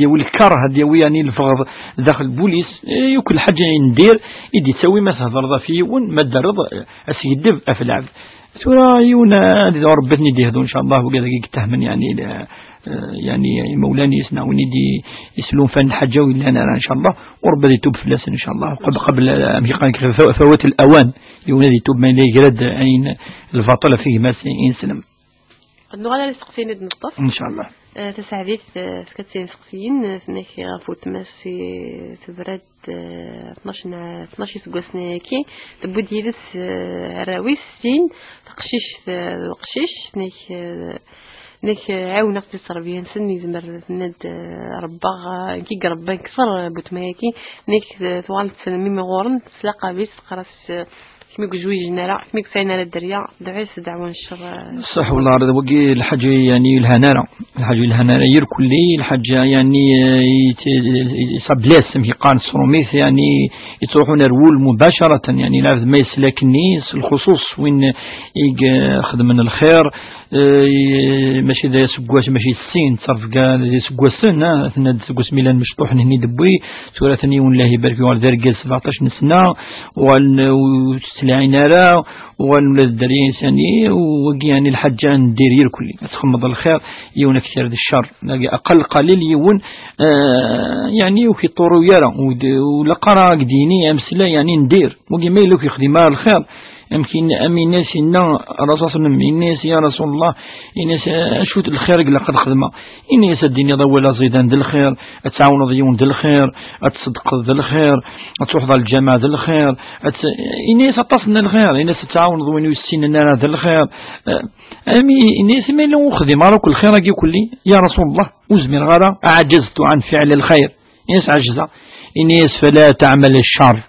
والكره يعني الفغض داخل البوليس وكل حاجة ندير يدي تسوي ما تهضر فيه ما درض أسيدب أفلعب ثورة يونا ربتني ديهدو إن شاء الله وكذا يتهمن يعني يعني مولاني يسنعوني دي يسلون فن حاجة ولا أنا إن شاء الله وربي يتوب في لسن إن شاء الله قبل فوات الأوان يونادي يتوب ما يجرد عين الفاطلة فيه ما ينسلم النوع اللي سقسين النطف إن شاء الله تساعدت سكتين سقسين فنك غفوت ماشي تبرد 12 سقسنا كي تبودي لس عراويس سين تقشيش نك عاون نقص الصربيان سن يزمر ند ربا كي قرب كسر بوتماكي نك طوال سلمي مغورن سلاقه بيس قراس كميك جوي جنرا كميك ساينا للدريا دعيس دعوان الشر صح والله هذا وقي الحاجة يعني الهنارة يركلي الحاجة يعني يصبلاس مهقان الصروميث يعني يتروحون رول مباشرة يعني لا ما يسلك الناس الخصوص وين يخدم من الخير ماشي ذا سقواش ماشي السين تصرف كاع سقوا السن ثنا سقوا سميلان مشطوح هني دبوي سورة ثاني والله يبارك وال ذرق 17 سنة والسلعينارا والولاد الدريين ثاني وقي يعني الحاجة ندير يركلي تخمض الخير يون كثير الشر أقل قليل يون يعني وفي طورو يرى ولقرا ديني أمثلة يعني ندير وقي ما يلوك يخدم الخير يمكن أمين الناس إن الرسول صلى الله عليه وسلم الناس يا رسول الله الناس أشوت الخير لقد خدمة الناس الدنيا ضولا زيدان ذي الخير أتعاون ضيون ذي الخير أتصدق ذي الخير أتحضر الجماعة ذي الخير الناس أتصلنا الخير الناس تتعاون ضوين يسين النار ذي الخير أمي الناس ما لهم خدمة راك الخير أجي كلي يا رسول الله أزمر غرا عجزت عن فعل الخير الناس عجزة الناس فلا تعمل الشر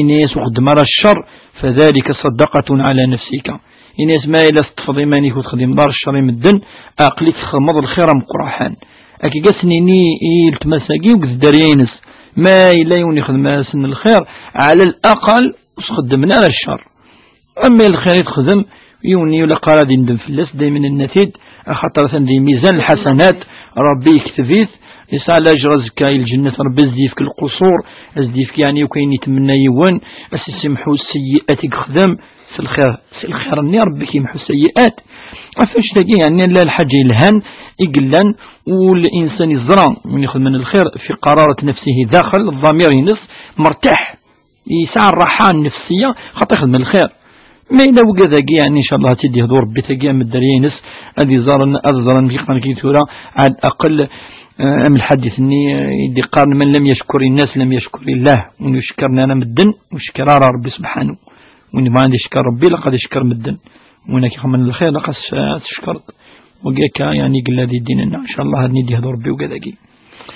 الناس وخدمة الشر فذلك صدقة على نفسك الناس ما إلا استفض إيمانك وتخدم دار الشر مدن أقلت خمض الخير مقرحان أكي قسنيني التمساقي وقذ دارينس ما إلا يوني خدم سن الخير على الأقل وخدمنا على الشر أما الخير يتخدم يوني ولا قراد يندم في اللس دايما النتيج خاطر ثندي ميزان الحسنات ربي يكتفيت يسعى لاجر زكاي الجنة ربي زديفك القصور زديفك يعني وكاين يتمنى يوان يسمحوا السيئات يخدم في الخير اني ربي كيمحو السيئات عفاش تاقي يعني لا الحاجة الهان يقلن والإنسان يزرع من يخدم من الخير في قرارة نفسه داخل الضمير ينص مرتاح يسعى الراحة النفسية خاطر يخدم الخير ما إلا وقذا يعني إن شاء الله تدي هدور بتاقي من الدرينس هذه زارن في قناة كيتورا على الأقل أم الحديث إني يدي قارن من لم يشكر الناس لم يشكر الله وإن يشكرنا أنا مدن وشكر ربي سبحانه وإن ما عندي شكر ربي لقد يشكر مدن وإن كي من الخير لقد تشكرت وقاك يعني قل هذه الدين إن شاء الله هدني دي هدور ربي وقذا كي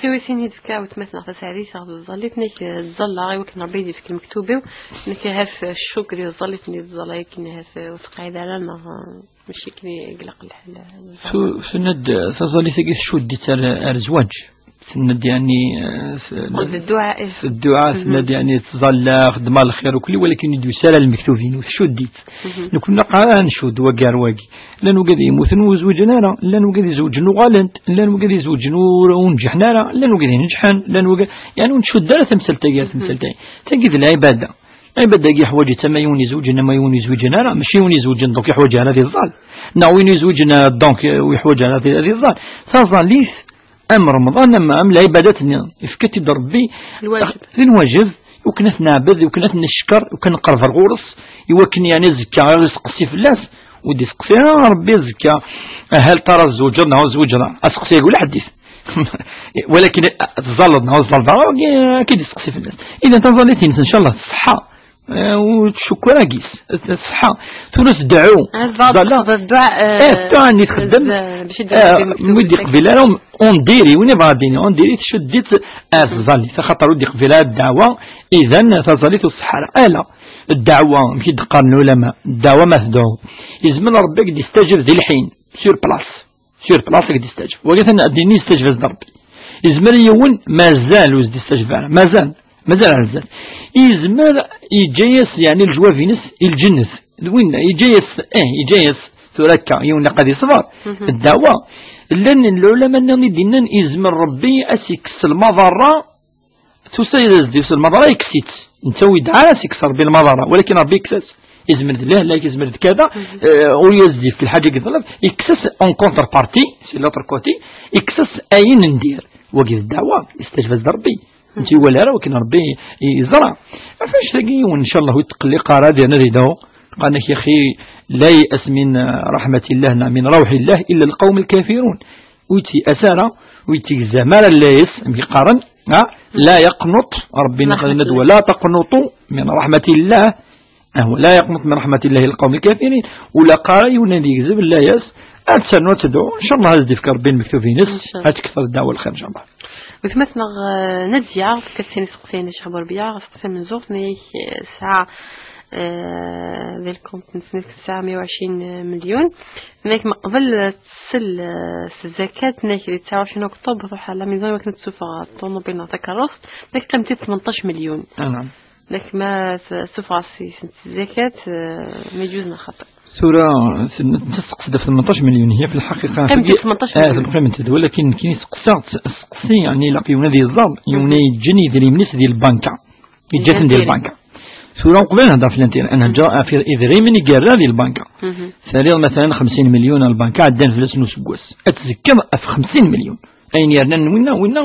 سوي سيني دكا وتمثل في سعري صاحب الظليت نك الظل وكنا ربي في المكتوبة نك هاف الشكر الظليت نك الظل كنا هاف وتقاعد على ما مش كني قلق الحل سند تظلي ثقيل شو دي الزواج سند يعني في الدعاء سند يعني تظل خدمة الخير وكل ولكن يدو سالة المكتوبين وشو ديت نكون نقرأ نشود وقار واقي لأنه قد يموثن وزوجنا لأنه قد يزوجنو غالنت لأنه قد يزوجنو ونجحنا لأنه قد ينجحن لأنه قد يعني نشود دارة تمثلتين تنقذ العبادة عبادة يحوج تما يوني زوجنا ما يوني زوجنا لا ماشي يوني زوجنا دونك يحوج على هذه الظال ناويني زوجنا دونك ويحوج على هذه الظال تظليث أمر رمضان أما أم العبادات يفكتي بربي الواجب وكنت نعبد وكنت نشكر وكن نقرب الغورس يوكن يعني زكا يسقسي في الناس ودي سقسي ربي زكا هل ترى الزوجنا وزوجنا أسقسي يقول حديث ولكن تظلنا وظلنا أكيد يسقسي في الناس إذا تظلتين إن شاء الله الصحة وشكرا قيس الصحة ثلث دعو الدعاء اللي تخدم ودي قبيلة انديري وين بعدين انديري تشديت تظلي فخاطر ودي قبيلة الدعوة إذا تظلي الصحة آلا الدعوة مشي تقارن العلماء الدعوة ما تدعو يزمن ربك دي يستجب ذي الحين سير بلاص قد يستجب وقالت الدين يستجب ربي يزمن يون مازال وزد يستجب مازال على الزال يزمر يجيس يعني الجوافينس الجنس وين يجيس تركع يونا قد يصبر الدعوة لأن العلماء نغني دينا يزمر ربي أسيكس المضرة تسيز ديس المضرة يكسيت نسوي دعاء سيكسر بالمضرة ولكن ربي يكسس يزمرد له لا يزمرد كذا ويزدي في الحاجة يطلب يكسس اون كونتر بارتي سي لوتر كوتي يكسس اين ندير وقت الدعوة يستجفز ربي انت ولا راه ولكن ربي يزرع ما فاش تلاقي وان شاء الله يتقلي قرار ديالنا ريدو قال لك يا اخي لا يأس من رحمة الله من روح الله الا القوم الكافرون ويتي أسارة ويتي زمالا لا يس بقارن لا يقنط ربنا قال ندوى لا تقنطوا من رحمة الله لا يقنط من رحمة الله القوم الكافرين ولا قاري ونبي يكذب لا يس أتسنوا تدعو إن شاء الله هذا ديف ربي مكتوب نس هتكثر الدعوة الخير إن شاء الله وثمثنا نزيع كسيني سقسيني شحال ربيع سقسين من زوفني ساعة ذي الكونت نسنيك 920 مليون هناك من قبل تسل الزكاة هناك 29 أكتوبر روح على ميزان وكانت سفرة طونوبيل نعطيك الرصد هناك قيمتي 18 مليون نعم لك ما سفرة الزكاة ما يجوزنا خطأ سورة تسقسد في 18 مليون هي في الحقيقة قيمتي 18 مليون قيمتي ولكن كي سقسي يعني لقيونا ذي الزاب يوني جني ذي المنس ذي البنكة يجاتن ذي البنكة سورة قبل هذا في الانتير أنا جاء في إذري من يقرر ذي البنكة ثانيا مثلا 50 مليون البنكة عدان في لسنو سقوس أتذكر في 50 مليون أين يرنن وينا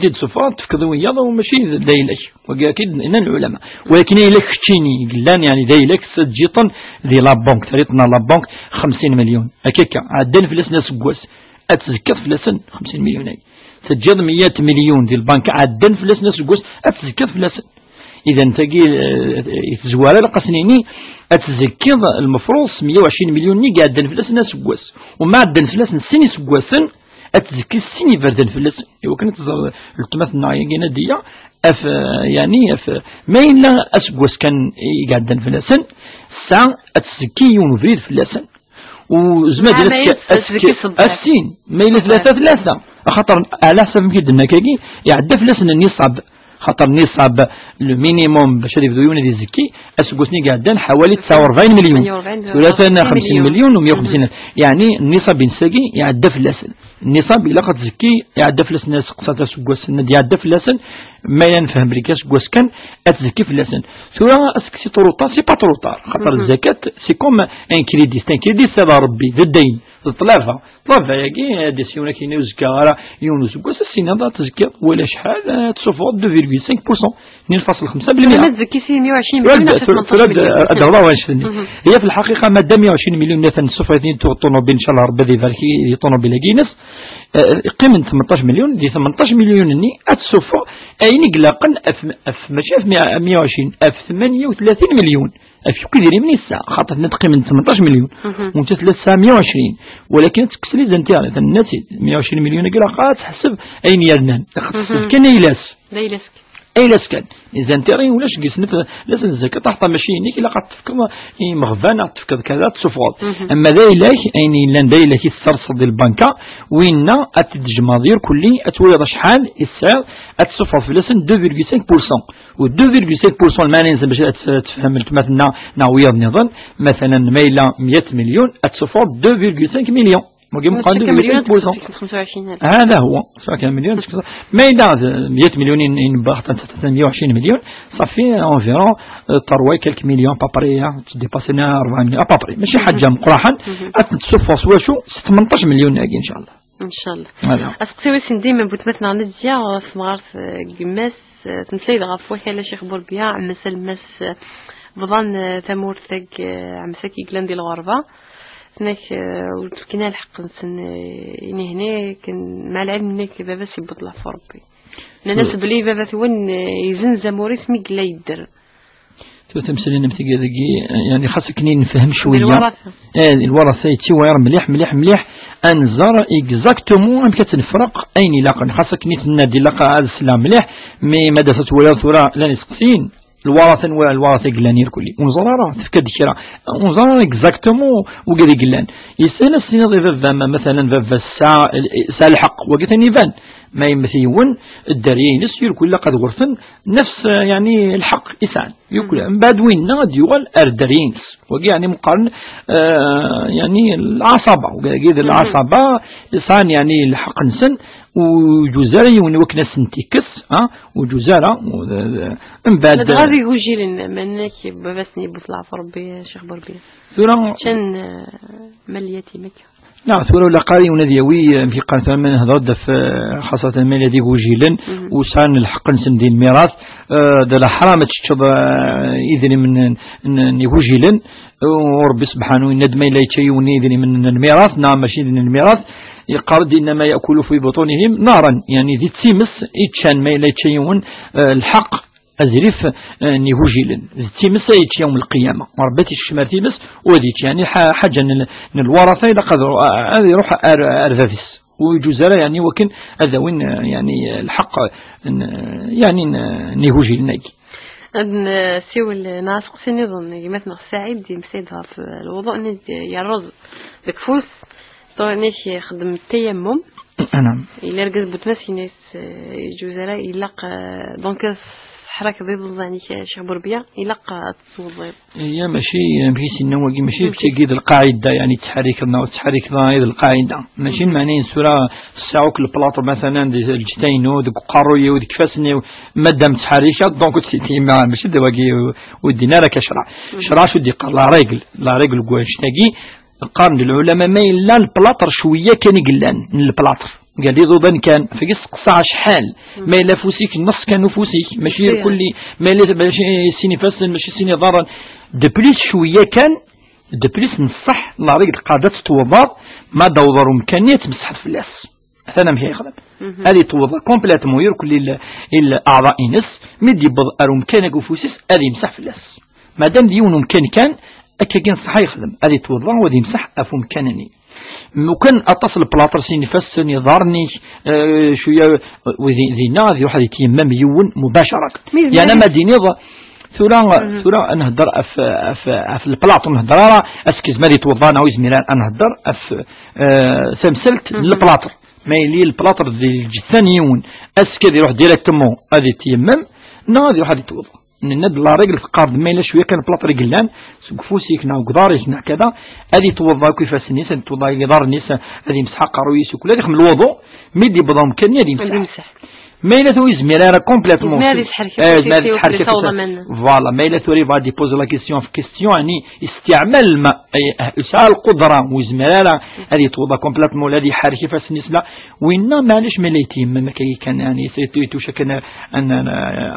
زيد صفات تفكذ وياضا وماشي دايلك وأكيد إن العلماء ولكن إلك تشيني قلان يعني دايلك سجيطا ذي لابونك ثريتنا لابونك 50 مليون أكيكا عدان في لسنا سقوس أتذكر في لسن 50 مليون أي سجيط 100 مليون ذي البنك عدان في لسنا سقوس أتذكر في لسن إذا تجي يتزوار القسنيني أتذكر المفروض 120 مليون ني قاعدين في لسنا سقوس وما عدن في لسنا سيني سقوسن أتذكر السيني فردن في اللسن إيوا كانت التماثل نعيقنا ديا أف يعني أف ما إلا أسقوس كان يقعدن في اللسن ساعة أتذكي ينفريد في اللسن وزماد السين ما إلا ثلاثة خاطر على حسب مكيدنا كاكي يعدى في اللسن النصاب خاطر نصاب المينيموم باش يبداو يوني دي زكي اسقوسني قاعدين حوالي 49 مليون ثلاثة 50 مليون و150 يعني النصاب ينساقي يعدى في اللسن النصاب إلا قد زكي يعدى في اللسن سقسات سقوسن يعدى في اللسن ما ينفهم بريكاس سقوس كان أتزكي في اللسن ثورة أسكسي طروطار سي با طروطار خاطر الزكاة سي كوم ان كريدي سبا ربي ذا الدين طلافة ياكي دي سيونا كي نوزكا راه يونس سقوس السنة ذا تزكي ولا شحال تصفر 2.5% 2.5% ما تزكي سي 120 مليون هي في الحقيقة مادة 120 مليون مثلا صفر 2 طونوبيل إن شاء الله ربي ذي فالكي طونوبيل كينس قيمة 18 مليون دي 18 مليون اني اتسوفا اين قلاقا ماشي في 120 في 38 مليون في كثير من الساعة خاطر نتقي من 18 مليون وانت 320 ولكن تكسلي زنتي على الناتي 120 مليون قلاقا تحسب اين يرنان كان يلاس اي لاسكان اذا انت راه ولاش قيس لازم الزكاه تحت ماشي نيك الا قد تفكر مغفانه تفكر كذا تصفوض اما ذا الاك اين لا ذا الاك السرصد البنكه وين اتدجماضير كلي اتولد شحال السعر اتصفر في لسن 2.5% و 2.5% المانيز باش تفهم مثلا نعويض نظن مثلا مايله 100 مليون اتصفر 2.5 مليون هذا هو كان مليون ما إذا 100 مليون إن بحثت 120 مليون صافي انفيرون تروي كلك مليون بابري تديباسينا 4 مليون بابري ماشي حاجة مقراحا أتصفص واشو 18 مليون ناقي إن شاء الله إن شاء الله أسقسي ويسن ديما بوتمتنا عن الزيارة في مغارة قماس تمثلي غاف وكالة شيخ بوربيا عم سلمس بضان ثمور ثق عم ساكي قلان دي الغربة هناك وكنا الحق نسن هنا كان مع العلم هناك بابا سيبطلع في ربي الناس بلي بابا وين يزنزم ورث مي لا يدر تمثلين متيجي يعني خاصك نفهم شويه الورثه يتي وير مليح انزر اكزاكتومون ام كتنفرق اين لاقا خاصك نتنادي لاقا هذا السلام مليح مي مدرسه ولا ثوره لا نسقسين الورثة قلانير كلي ونظر راه تفكد كرا ونظر اكزاكتومون وقال قلان يسال السنه ضيف مثلا ضيف الساعه الحق وقتني فان ما يمثيون الداريين يسير كل قد غرفن نفس يعني الحق إسان يقول من بعد وين ناد يقول الداريين يعني مقارن يعني العصبة وقيد العصبة لصان يعني الحق نسن وجزارة يوني وكنا سنتيكس وجزارة من بعد هذا يوجي لنا منك ببسني بطلع فربي شيخ بربي ثورة شن مليتي مكة نعم ثورة ولا قاري ونذيوي في قناة من هذا خاصة من الذي وجيلا وسان الحق نسن دين الميراث ده حرام تشتض إذن من يوجيلا ورب سبحانه ندم إلى يتشيوني إذن من الميراث نعم ماشي من الميراث يقارد إنما يأكل في بطونهم نارا يعني ذي تسيمس إتشان ما إلى يتشيون الحق أزرف نيهوجيلن تيمس يتش يوم القيامة وربتي الشمار تيمس وديت يعني حاجة الورثة إلى قدر هذا يروح أرفافيس وجزارة يعني وكن هذا وين يعني الحق يعني نيهوجيلن نيجي أن سوى الناس قصني ظن مثلا سعيد مسيدها في الوضوء ند يرز بكفوس طبعا نيش يخدم التيمم نعم إلا رجز بتمسي ناس جزارة يلاق دونك حركة ضد يعني شيخ بربيع يلقى تصوير هي ماشي بحيث انه ماشي بتجد القاعدة يعني تحركنا وتحركنا هذه القاعدة ماشي معناه سورة الساعوك البلاطة مثلا الجتينو ديك قروية وديك فاسني مادام تحركات دونك تسيتي ماشي دواقي ودينا لك شرع شو دي قال لا رجل قواش تاقي القرن العلماء ما إلا البلاطر شوية كان يقلان من البلاطر قال لي ضوضا كان فقس قصة شحال ما إلا فوسيك النص كانوا فوسيك ماشي كل ما إلا ماشي سيني فاسن ماشي سيني ضرر دبليس شوية كان دبليس نصح لا رجل قادة توضر ما دور إمكانية تمسح في الأس هذا مش يخدم هذه توضر كومبليت موير كل إلا أعضاء نص مدي بضر إمكانك وفوسيس هذه يمسح في الأس ما دام ديون إمكان كان أكيد صح يخدم هذه توضر وذي يمسح أفهم كانني ممكن اتصل بلاطر سيني فسن يظهرني شويه وذي ناذي واحد يتيمم يون مباشره يعني ما ديني ثورة نهدر في البلاطر نهدر اسكيز مالي توضانا ويزميران نهدر سمسلت البلاطر ما يلي البلاطر ذي الثانيون اسكيز يروح ديريكت تمو هذه تيمم ناذي واحد يتوضا الند لا رجل في قارد ميلا شويه كان بلاطري قلان سقفوسيك نا وقداريك نا كذا هذه توضا كيفاش الناس توضا يدار الناس هذه مسح قرويس وكل هذه من الوضوء ميدي بضم كان يدي مسح ميلا تو يزميرا كومبليتوم ماري الحركه فوالا ميلا تو ريفا دي بوز لا كيسيون في كيسيون يعني استعمال الماء اسال القدره ويزميرا هذه توضا كومبليتوم هذه حركه فاس الناس لا وين معليش مليتي ما كان يعني سيتو شكن ان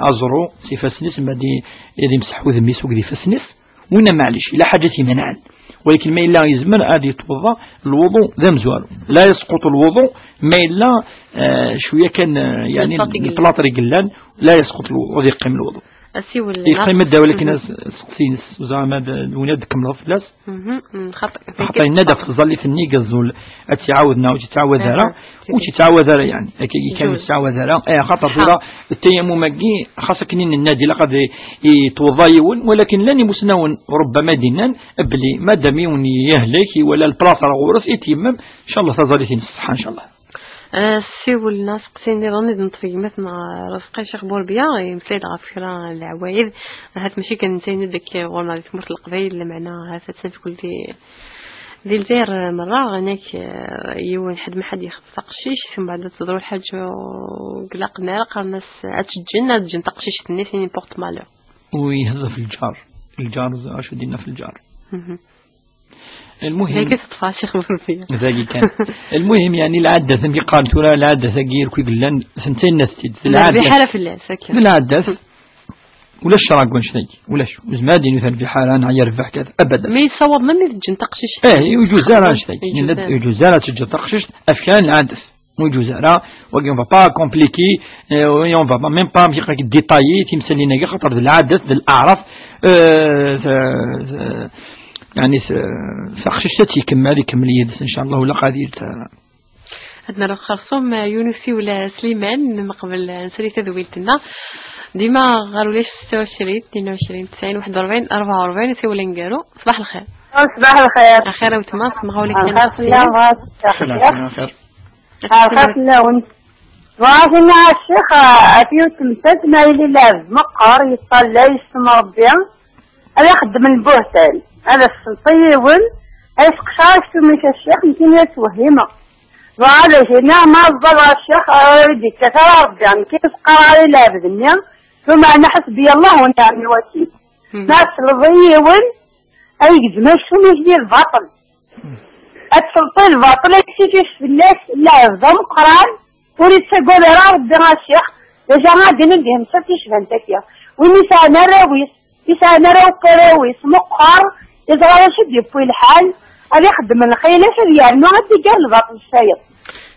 ازرو سي فاس الناس بدي يدي مسحو ذمي سوق دي فاس الناس وين معليش الى حاجه منعا ولكن ما إلا يزمن هذه توضا الوضوء ذا مزوال لا يسقط الوضوء ما إلا شوية كان يعني البلاطري قلان لا يسقط الوضوء يقيم الوضوء يقيم الدولة ولكن سقسينس زعما الولاد كملوا في الناس خطأ الندى في ظل في النيقز تعاودنا وتتعاود هذا وتتعاود هذا يعني كان يتعاود هذا خطر ذرا التيمم مجي خاصة كنين النادي لقد يتوضايون ولكن لن يمسنون ربما دينا بلي ما دام يهلك ولا البلاطة غورس يتيمم إن شاء الله تظل في الصحة إن شاء الله سيو الناس قصين ظني نطفي مثلا رفقي شيخ بوربيا يمثل غفيرة العوايد هات ماشي كان نتاين ديك والله تمرت القبيل اللي معناها هات كل دي الجير مرة غناك يون حد ما حد ياخذ تقشيش ثم بعد تضرب الحاج وقلق نار قال تجن تقشيش الناس يعني بورت مالو ويهز في الجار اش دينا في الجار المهم هيك تطفى شيخ بوربيا ذاك كان المهم يعني العادة ثم يقال ترى العادة ثقير كي قلنا سنتين نستيد العادة بحالة في الله سكر العادة ولا الشراق ونشتي ولا شو زمادين مثل في حالة أنا يرفع كذا أبدا ما يصوب من يجن تقشش يجوز زارا نشتي يجوز زارا تجي تقشش أفكان العادة يجوز زارا وقيم با كومبليكي ويون با ميم با بيقرا ديتايي تمثل لنا خاطر العادة الأعراف يعني فخششتي كمل يدس إن شاء الله ولا قادير عندنا لو خرصوم يونسي ولا سليمان من قبل نسري تذويلتنا ديما غاروا ليش 26 22 90 41 44 يسوي لنقالوا صباح الخير. صباح الخير. خير وتمام سمعوا لك خير وانت وعافينا الشيخ أبيو تمتد ما يلي لاز مقر يصلى يسمى ربيا أنا يخدم البهتان هذا السلطيون اسقشاشت من الشيخ يمكن يتوهمه وعلى هنا ما ظل الشيخ ديك كثر يعني كيف قرار لا بدنيا ثم انا حسبي الله ونعم الوكيل ناس الضيون اي جمشهم يجي الباطل السلطي الباطل يكتشف في الناس لا يفضل قران وريد تقول راه ربي الشيخ ديجا غادي نديهم صافي شفنتك ونسانا راويس نسانا راو كراويس مقهر اذا غادي شد يبوي الحال غادي يخدم الخيلة يعني غادي يقال الباطل السايق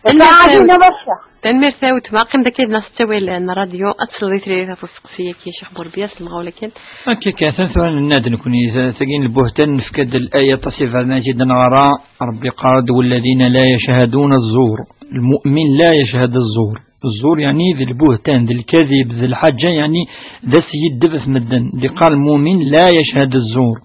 غادي نبشر تنمير ثاوت ما قم داك الناس تسوي لان راديو اتصل لي في السقسيه كي شيخ بوربياس المغاوله كان هكا كان ثوان الناد نكون ثقين البهتان نفكد الايه تصف المجيد نغرا ربي قاد والذين لا يشهدون الزور المؤمن لا يشهد الزور الزور يعني ذي البهتان ذي الكذب ذي الحاجه يعني ذا سيد دبث مدن ذي قال المؤمن لا يشهد الزور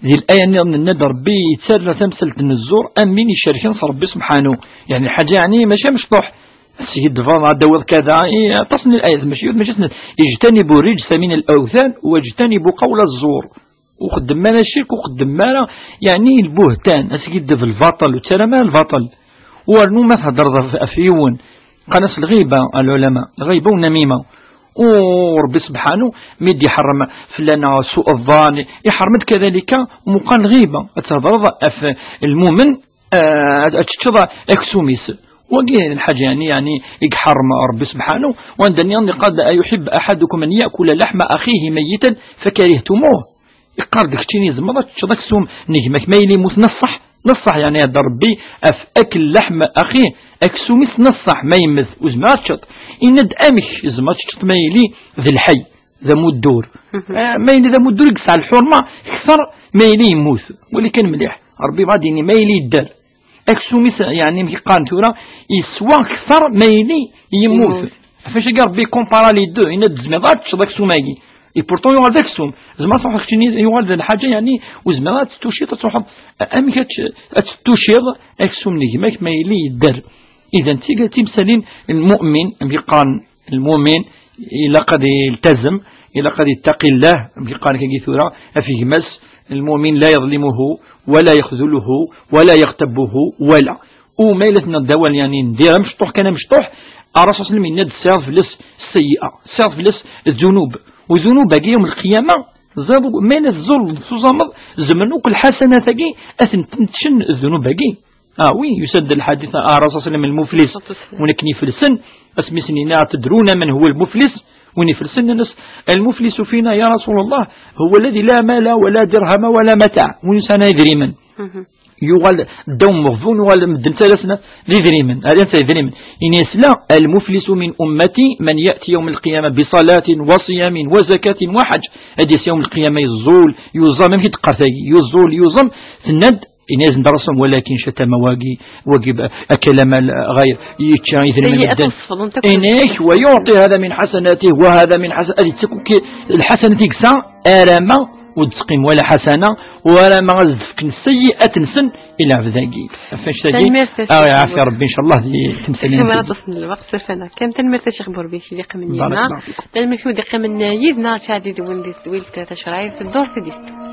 ذي الآية النادى ربي يتسرى تمثلة الزور أمين يشاركين ربي سبحانه يعني الحاجة يعني ماشي مشطوح السيد فاضل داود كذا تصني الآية ماشي يجتنبوا رجس من الأوثان واجتنبوا قول الزور وخدم مانا الشرك وخدم مانا يعني البهتان السيد في الباطل وترى ما الباطل ورنو ما تهدر أفيون قناص الغيبة العلماء الغيبة والنميمة وربي سبحانه ميد يحرم فلان سوء الظن يحرمت كذلك ومقال الغيبة تهضر المؤمن تشتضى اكسوميس وقيل الحاجة يعني يحرم ربي سبحانه وعندني قد يحب أحدكم أن يأكل لحم أخيه ميتا فكرهتموه يقاردك تشيني زمضة تشضك سوم نجمك ما يلي متنصح نصح يعني هذا ربي أكل لحم أخيه أكسوميس نصح ما يمث وزمات شط إند أمش زمات شط ما يلي ذي الحي ذا مدور ما يلي ذا مدور يقصع الحرمة كثر ما يلي يموت ولي كان مليح ربي غادي ما يلي يدار أكسوميس يعني مكيقان تورا يسوى كثر ما يلي يموت فاش قال ربي كومبارا لي دو إند زمات شط أكسوماكي اي بورتون يوغال داك السوم زعما تروح تشني يوغال الحاجه يعني وزعما تتوشي تروح امي كتوشيض اكسوم نجمك ما يلي يدار اذا انت قلتي مثلا المؤمن بيقان المؤمن الا قد يلتزم الا قد يتقي الله بيقان كيثورا فيه مس المؤمن لا يظلمه ولا يخذله ولا يغتبه ولا وما يلتنا الدوال يعني ندير مشطوح كان مشطوح الرسول صلى الله عليه وسلم ند سيرف لس السيئه سيرف لس الذنوب وذنوب يوم القيامة زابوا من الظلم سوزامض زمنوك الحسنة ثقي أثن تنتشن الذنوب باقي وي يسد الحديث رسول الله صلى الله عليه وسلم المفلس ونكني في السن اسمي سنينا تدرون من هو المفلس وني في السن نس المفلس فينا يا رسول الله هو الذي لا مال ولا درهم ولا متاع ونسانا يدري من يغال دوم مغفون يغال مدن ثلاثنا لذريمن هذا أنت ذريمن إن يسلا المفلس من أمتي من يأتي يوم القيامة بصلاة وصيام وزكاة وحج هذا يوم القيامة يزول يوزم من تقرثي يزول يوزم في الند إن يزن درسهم ولكن شتم واجب أكلم غير يتشاهد من الدين إنك ويعطي هذا من حسناته وهذا من حسناته الحسنة تكسى آراما وتسقيم ولا حسنة ولا ما غزفك السيئة سن إلى عفذاقي فاش تجي يعافي ربي إن شاء الله تمثلين كما تصل الوقت سرفنا كم تنمر تشيخ بوربي في دقة من يما تنمر في دقة من يدنا تادي دويل تشرايف في الدور في ديست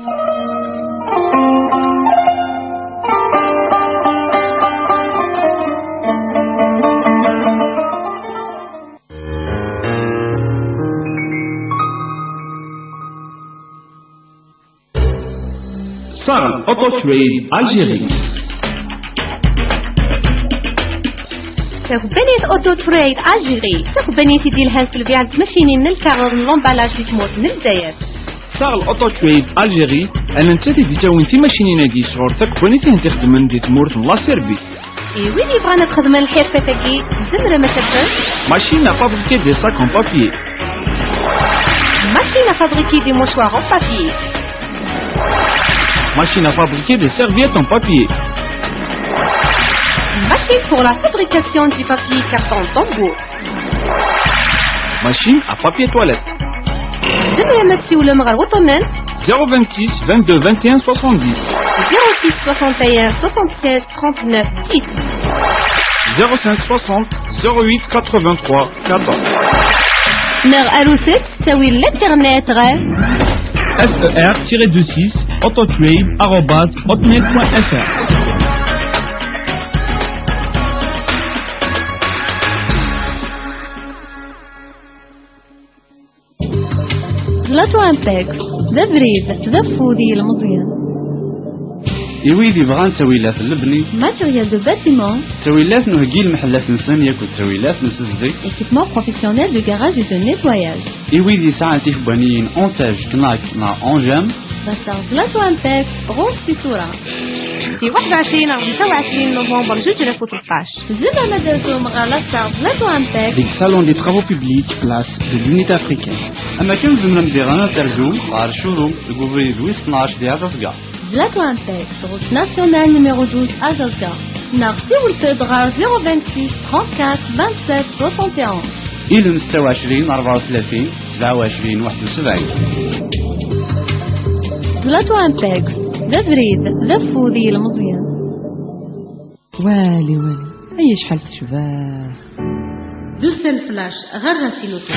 Sarl Autotrade Algérie. بنيت أوتو تريد ألجيري بنيتي ديال هاس البيع تمشيني من الكارغ من لومبالاج اللي تموت من الجزائر سارل أوتو تريد ألجيري أنا نتاتي دي تاوين تي ماشينينا دي صورتك بنيتي انت تخدمن دي تمورت لا سيرفيس وين يبغانا تخدم الحرفة تاكي زمرة ما تفهم ماشينا فابريكي دي ساك اون بابيي ماشينا فابريكي دي موشوار اون بابيي machine à fabriquer des serviettes en papier. Machine pour la fabrication du papier carton tambour. Machine à papier toilette. 026 22 21 70. 06 61 76 39 10. 05 60 08 83 14. نغ أروسيت تساوي الانترنت غير SER-26 autotrade@hotmail.fr. زلاتو امباكس ذا بريد ذا فودي المزيان. إيويدي بغان تاويلات اللبني ماتيريال دو باتيمون تاويلات نهجي المحلات نسان ياكل تاويلات نسزدي équipement professionnel de garage et de nettoyage. إيويدي ساعات يخبانيين أونتاج كناك مع أونجام بسار زلاتو امباكس غوص في صورة في 21 أو 29 نوفمبر 2013 زيدا مدرسة مغالطة زلاتو امباكس في الصالون دي ترافو بيبليك بلاس دو لونيتي افريكان. أما كان زمنا مديرانا ترجو غار شورو الكوفري دويس 12 دي هذا زلاتو امباكس route nationale numéro 12 à Zazga. ناقصي والفدغار 026 34 27 61. إلو 26 34 27 71. زلاتو امباكس ذا بريد ذا فودي المزيان. والي أي شحال شباب دوسن فلاش غير راسينوتو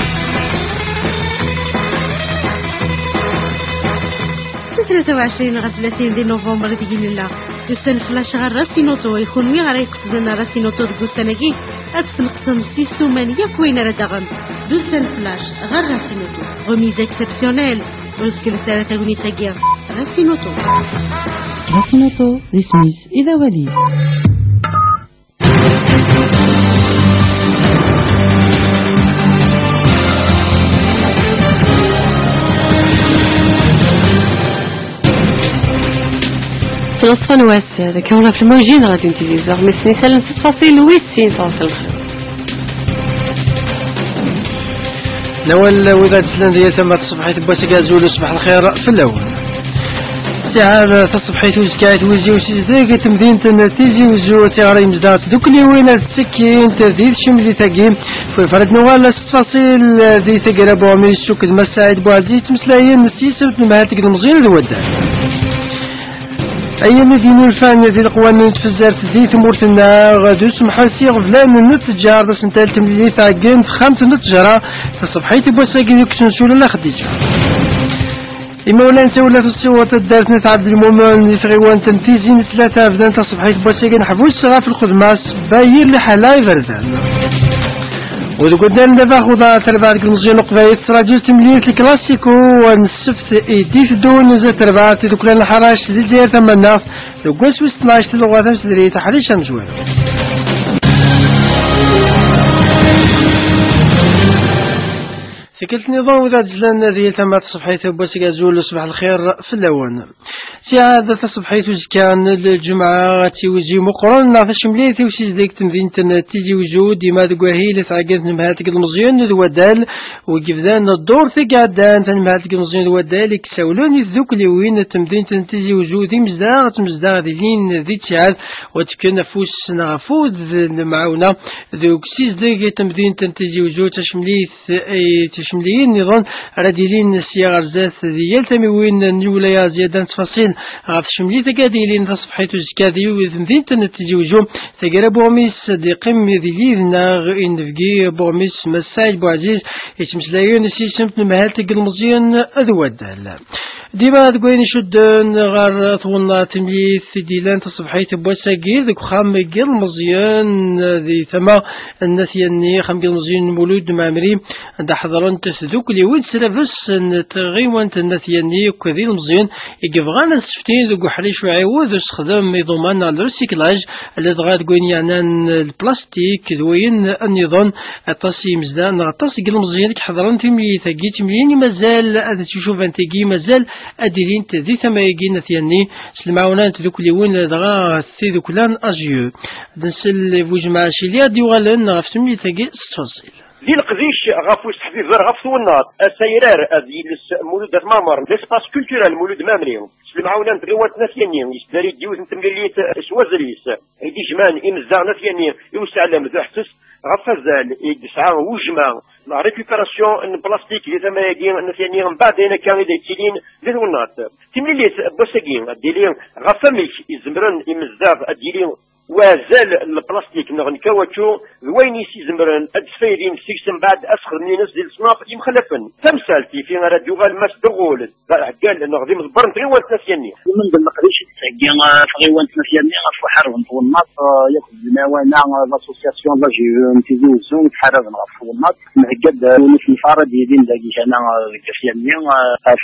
23 غير 30 دي نوفمبر ديال الله دوسن فلاش غير راسينوتو يكون وي غير يقصدنا راسينوتو دوسناكي أتسنقسم سيسومانية كوينة ردغن دوسن فلاش غير راسينوتو غميز اكسبسيونيل ورزق الثلاثة ونيتاكيا راسينوتو لسميس إذا ولي في الوصفة نواس ذكرونا في الموجين غادي نتيزيزر مسني سالن 6.8 صوص الخير نوال وإذا تسلن ديال تما تصبحي تبوسي كازول صباح الخير في الأول تعال تصبحي توزكايت ويزي وسيزداك تمدينة تيزي وزو تيغري مزدات دوك اللي وين السكين تزيد شملي تاقيم في فرد نوال 6 ذي تقرا بوامي السوك المساعد بوعزيز مسلايين نسيسة نمهاتك المزين الودان أي مدينة الفن ذي القوانين تفزر ذي ثمورتنا غادو سمحاسي غفلان نتجار باش نتال تمليلي تعقين 5 نتجارة تصبحي تبوساكي ذوك سنسولة لا خديجة إما ولا نتا ولا في الصوت الدارت نتعبد المؤمن يتغيوان تنتيزين 3 أبدان تصبحي تبوساكي نحبوش صغا في القدماس باير لحالا يفردان وذكرنا دابا خوضا تربع ديك المزيان وقبايل راديو تمليل الكلاسيكو والسبت ايديت دون نزل تربع دوك الحراش ديال ديال تمنا دوك ويس 12 لغه تمسدري تحريش مزوال فكرة النظام وذات زلان ديال تما تصبحيت بوسي كازول صباح الخير في اللون سعادة تصبحيت وزكان الجمعة تيوزي مقرن نعرفش مليتي وسيز ديك تمدين تيجي وجود ديما دقواهي لتعقد نمهاتك المزيان ذودال وكيفدان الدور تقعدان تنمهاتك المزيان ذودال يكساولون يذوك اللي وين تمدين تيجي وجود مزداغ ديالين ذي تشعال وتكون نفوس نغفوز المعاونة ذوك سيز ديك تمدين تيجي وجود تشمليت تشمليين نظام راديلين سياغ رزاث ديال تموين نيولايا زيادة تفاصيل غاف شملي تقاديلين تصبحيتو زكادي وذنذين تنتجوجو تقرا بوميس دي قم ديلينا غين فقي بوميس مساج بوعزيز يتمسلايون سيسمت نمهاتك المزيان أذوادال ديما تقوين شدن غار طولنا تمليث ديلان تصبحيت بوساقي ذك خام قيل مزيان ذي ثما النثياني خام قيل مزيان مولود مامري عند حضران تسذوك لي وين سلافس تغيوان النثياني وكذي المزيان يقفغان السفتين ذوك حريش وعيوذ استخدام يضمان على الريسيكلاج اللي غاد تقوين يعني البلاستيك ذوين النظام الطاسي مزدان الطاسي قيل مزيان حضران تملي ثقي تمليني مازال هذا تشوف انتقي مازال أديرين تذي ثمايقين ثياني سلمعونات ذوك اللي وين دغا ثي ذوك لان أجيو دنسل فوجمع شيليا ديوغالن غفتمي ثقي ستوصيل دي القديش غافو يستحفي زر غفتو النار السيرار أذي مولود مامر لسباس كولتورال مولود مامري سلمعونات غيوات نثياني يستداري ديوز نتمليت سوازريس ايدي جمان إمزاغ نثياني يوسعلم ذو حسس غفزال يدسعا وجمع لا ريكوبيراسيون البلاستيك اللي ثما يجين نثياني من بعد هنا كان يديتيلين للونات تمليت بوساقين ديلين غفميك يزمرن إمزاغ ديلين وزال البلاستيك نغن كاوتشو وين يسي زمرن ادفايرين سيكسن بعد اسخر من الناس ديال الصناف يمخلفن تمثالتي في راديو غال ماس دغول قال نغدي مزبرن تغيوان تنسياني من قال لقريش تسعقي تغيوان تنسياني في حرب في الناط ياخذ الموانا لاسوسياسيون لا جي نتيزو تحرر في الناط مهجد في فرد يدين داكي انا كفياني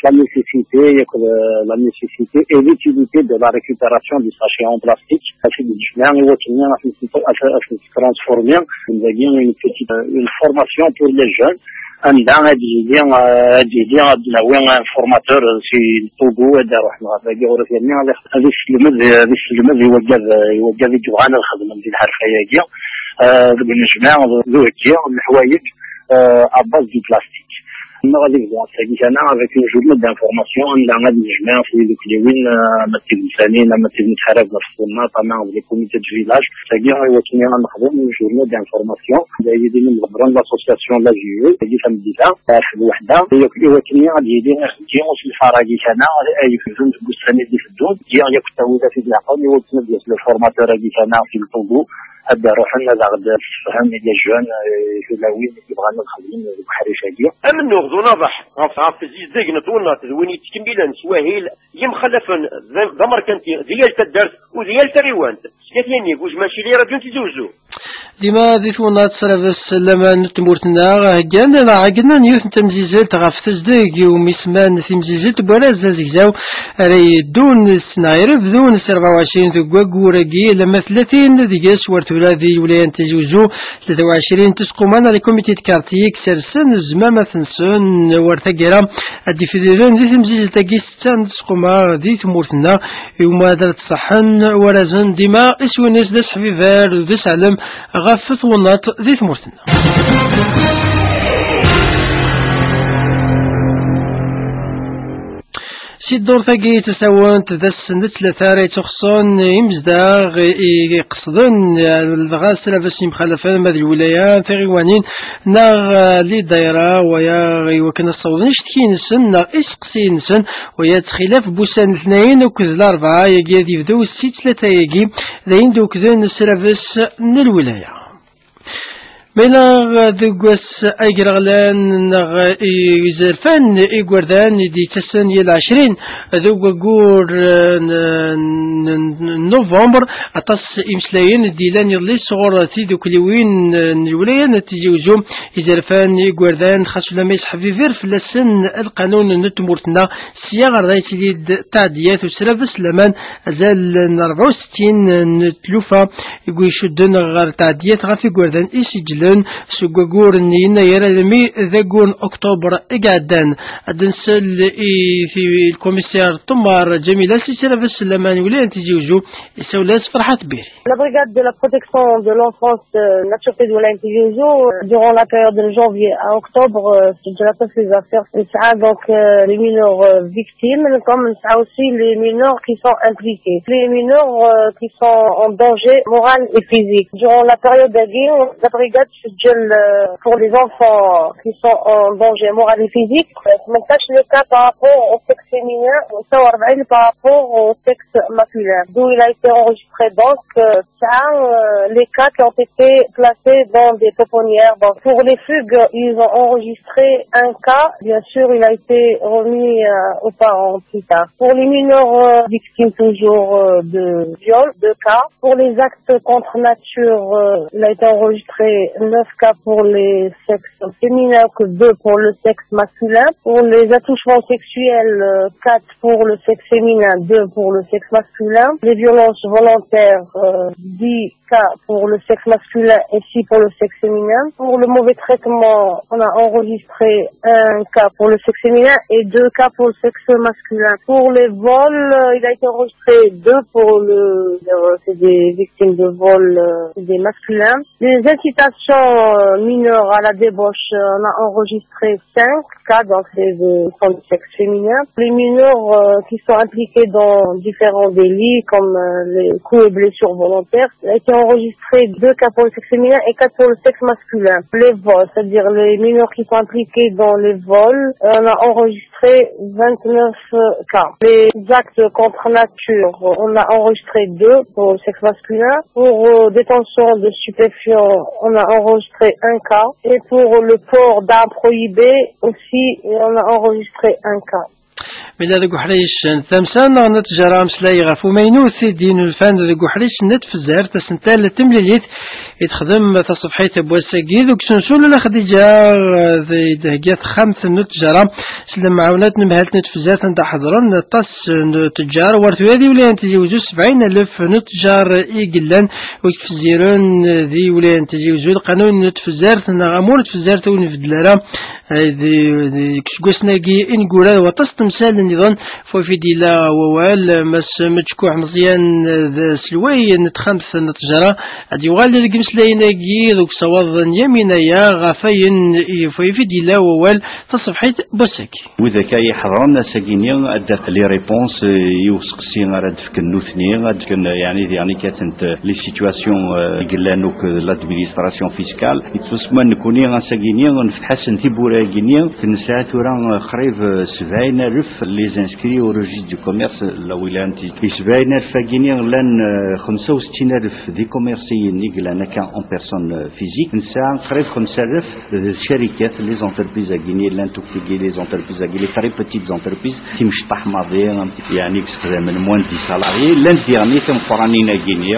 لا نيسيسيتي ياخذ لا نيسيسيتي اي لوتيليتي دو لا ريكوبيراسيون دي ساشي ان بلاستيك في الجماع وتنيا في ترانسفورمير داكي une formation pour les jeunes عندنا هادي وين فورماتور في توغو هذا رحنا باقي ورثيني هذه السلمه يوجد يجوعنا الخدمه ديال الحرفيه بالنجمع ذوكي الحوايج اباز دي بلاستيك ما غادي نقول انا avec une journée d'information عندنا غادي نجمع في دوك اللي وين ما تيجسانين ما تيتحرك في الصناط انا لي كوميتي دو فيلاج تاعي وكني نخدم une journée d'information دايرين من البران لاسوسياسيون لا جي او اللي فهمتيها في الوحده وكني غادي يدير نخدم في الفراغي انا اي في زون بوساني دي في الدود يا كنت ولا في العقل وكنا ديال الفورماتور اللي انا في الطوبو هذا روحنا زعد فهم لي جون في لاوين اللي بغانا نخدم الحريشه ديال امن نغزو نضح في زيد ديك نطولنا تدويني تكميلا سواهيل يمخلفن ضمر كنتي ديال تدرس وديال تريوانت سكاتيني واش ماشي لي راديو تيزوزو ديما ذيك ونات سرافس لما نتمورتنا كان انا عقلنا نيوت تمزيزات غاف تزديق يوم يسمان تمزيزات بولا زازيزاو راي دون سنايرف دون 24 تقواقوراكي لما 30 ديال سوارت ولادي ولايان تزوزو 23 تسقومان على كوميتي كارتيك سرسن زمامة ثنسن ورثاقرا ادي في ديران دي تمزيزات تاكي ستان تسقوما دي تمورتنا يوم هذا تصحن ورازن ديما اسونيس داس حبيبار وداس علم غافت وناط ذي ثمورتنا سي الدور ثاقي تساوانت ذا السنة ثلاثة تخصون يمزداغ يقصدن الغاسلة باش يمخالفان ماذ الولايات تغيوانين ناغ لي دايرة ويا وكنا الصوضين شتكي ناغ اسقسي نسن ويا تخلاف بوسان اثنين وكذ الأربعة يجي يبدو السي ثلاثة يجي ذاين دوك ذا السلافس من الولاية ميلا دوكس ايغرغلان نغ يزرفان ايغوردان دي تسن يل 20 دوك غور نوفمبر اطس امسلاين ديلان يلي صغور تي دوك لي وين الولايه نتيجوزو يزرفان ايغوردان خاصو لما يسحبي فير في السن القانون نتمورتنا سياغ رايت ليد تعديات وسلافس لمان زال 64 نتلوفا يقول يشدن غير تعديات غافي غوردان يسجل سوغور نينا يرمي ذاكون اكتوبر اقعدان ادنسل في الكوميسير طمار جميلة سيسيرا في السلمان ولين تجيوزو يسولاس فرحات بيري. La brigade de la protection de l'enfance de la sûreté de Walaï Tijouzou, durant la période de janvier à octobre, je l'appelle les affaires, ça donc les mineurs victimes, comme ça aussi les mineurs qui sont impliqués. Les mineurs qui sont en danger moral et physique. Durant la période d'Aguil, la brigade pour les enfants qui sont en danger moral et physique, on tâche le cas par rapport au sexe féminin, par rapport au sexe masculin. D'où il a été enregistré donc les cas qui ont été placés dans des pouponnières. Donc, pour les fugues, ils ont enregistré un cas. Bien sûr, il a été remis aux parents plus tard. Pour les mineurs victimes toujours de viol, 2 cas. Pour les actes contre nature, il a été enregistré 9 cas pour les sexes féminins que 2 pour le sexe masculin. Pour les attouchements sexuels, 4 pour le sexe féminin, 2 pour le sexe masculin. Les violences volontaires, 10 cas pour le sexe masculin et 6 pour le sexe féminin. Pour le mauvais traitement, on a enregistré 1 cas pour le sexe féminin et 2 cas pour le sexe masculin. Pour les vols, il a été enregistré 2 pour c'est des victimes de vol des masculins. Les incitations mineures à la débauche, on a enregistré 5 cas, donc c'est du sexe féminin. Les mineurs qui sont impliqués dans différents délits comme les coups et blessures volontaires, il a été enregistré 2 cas pour le sexe féminin et 4 pour le sexe masculin. Les vols, c'est-à-dire les mineurs qui sont impliqués dans les vols, on a enregistré enregistré 29 cas. Les actes contre nature, on a enregistré 2 pour le sexe masculin. Pour détention de stupéfiants, on a enregistré 1 cas. Et pour le port d'armes prohibées aussi, on a enregistré 1 cas. من هذا قحريش ثمسان نتجرى مسلاي غفو مينوث دين الفان هذا قحريش نت في الزهر تسنتال تمليليت يتخدم تصفحيت بوساقيد وكسنسول لخديجة دهجات 5 نتجرى سلم معاونات نمهالت نت في الزهر تنتا حضرا طاس نتجار ورثو هذه ولا ينتجيوزو 70,000 نتجار إيقلان ويكفزيرون ذي ولا ينتجيوزو القانون نت في الزهر تنغامور في الزهر توني في الدلارة ذي كسقوسناقي إنقورا وطاس تمثال النظام فوفي ديلا ووال مس متشكوح مزيان سلوي نتخمس نتجرى هادي وغال لقمس ليناقي ذوك صواظ يمينيا غافين فوفي ديلا ووال تصفحيت بوساكي وإذا كاي حضرنا ساكينيا أدت لي ريبونس يوسقسين راد فك النوثني راد كن يعني كاتنت لي سيتواسيون قلانوك لادمينستراسيون فيسكال يتفسما نكوني ساكينيا نفتحسن تيبورا كينيا كنساعد ورا خريف 70,000 les inscrits au registre du commerce la wilanti isbaina fagini lan 65,000 دي كوميرسيين يقلنا كان en personne physique نساع قريب 5,000 الشركات les entreprises à Guinée لان توكتيكي les entreprises à Guinée très petites entreprises تمشطح ماضي يعني من moins de 10 salariés l'an dernier كان قرانين Guinée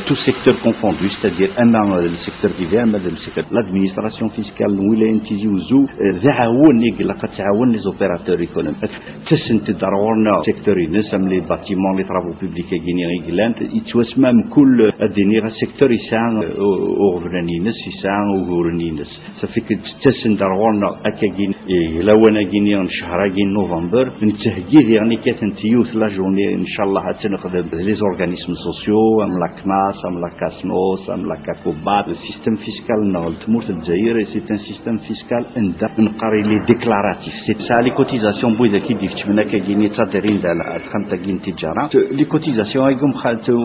tout secteur confondu c'est-à-dire le secteur divers le secteur l'administration fiscale ولا تيجي وزو ذعاون يقلا قد تعاون les opérateurs économiques تسنت دارورنا سيكتوري نسم لي باتيمون لي طرافو بوبليك غيني غيلان يتوسمم كل الدنيا سيكتوري سان اوغراني نس سان اوغورني نس صافيك تسن دارورنا اكاغين لوانا غيني شهر غين نوفمبر نتهجي يعني كانت يوث لا جورني ان شاء الله تنخدم لي زورغانيزم سوسيو ام لا كناس ام لا كاسنوس ام لا كاكوبات السيستم فيسكال نغل تموت الجزائر سي ان سيستم فيسكال اند نقري لي ديكلاراتيف سي سا لي كوتيزاسيون بويدا كيديف تمناك كاينين تصدرين على خمسة كاين تجارة لي كوتيزاسيون يقوم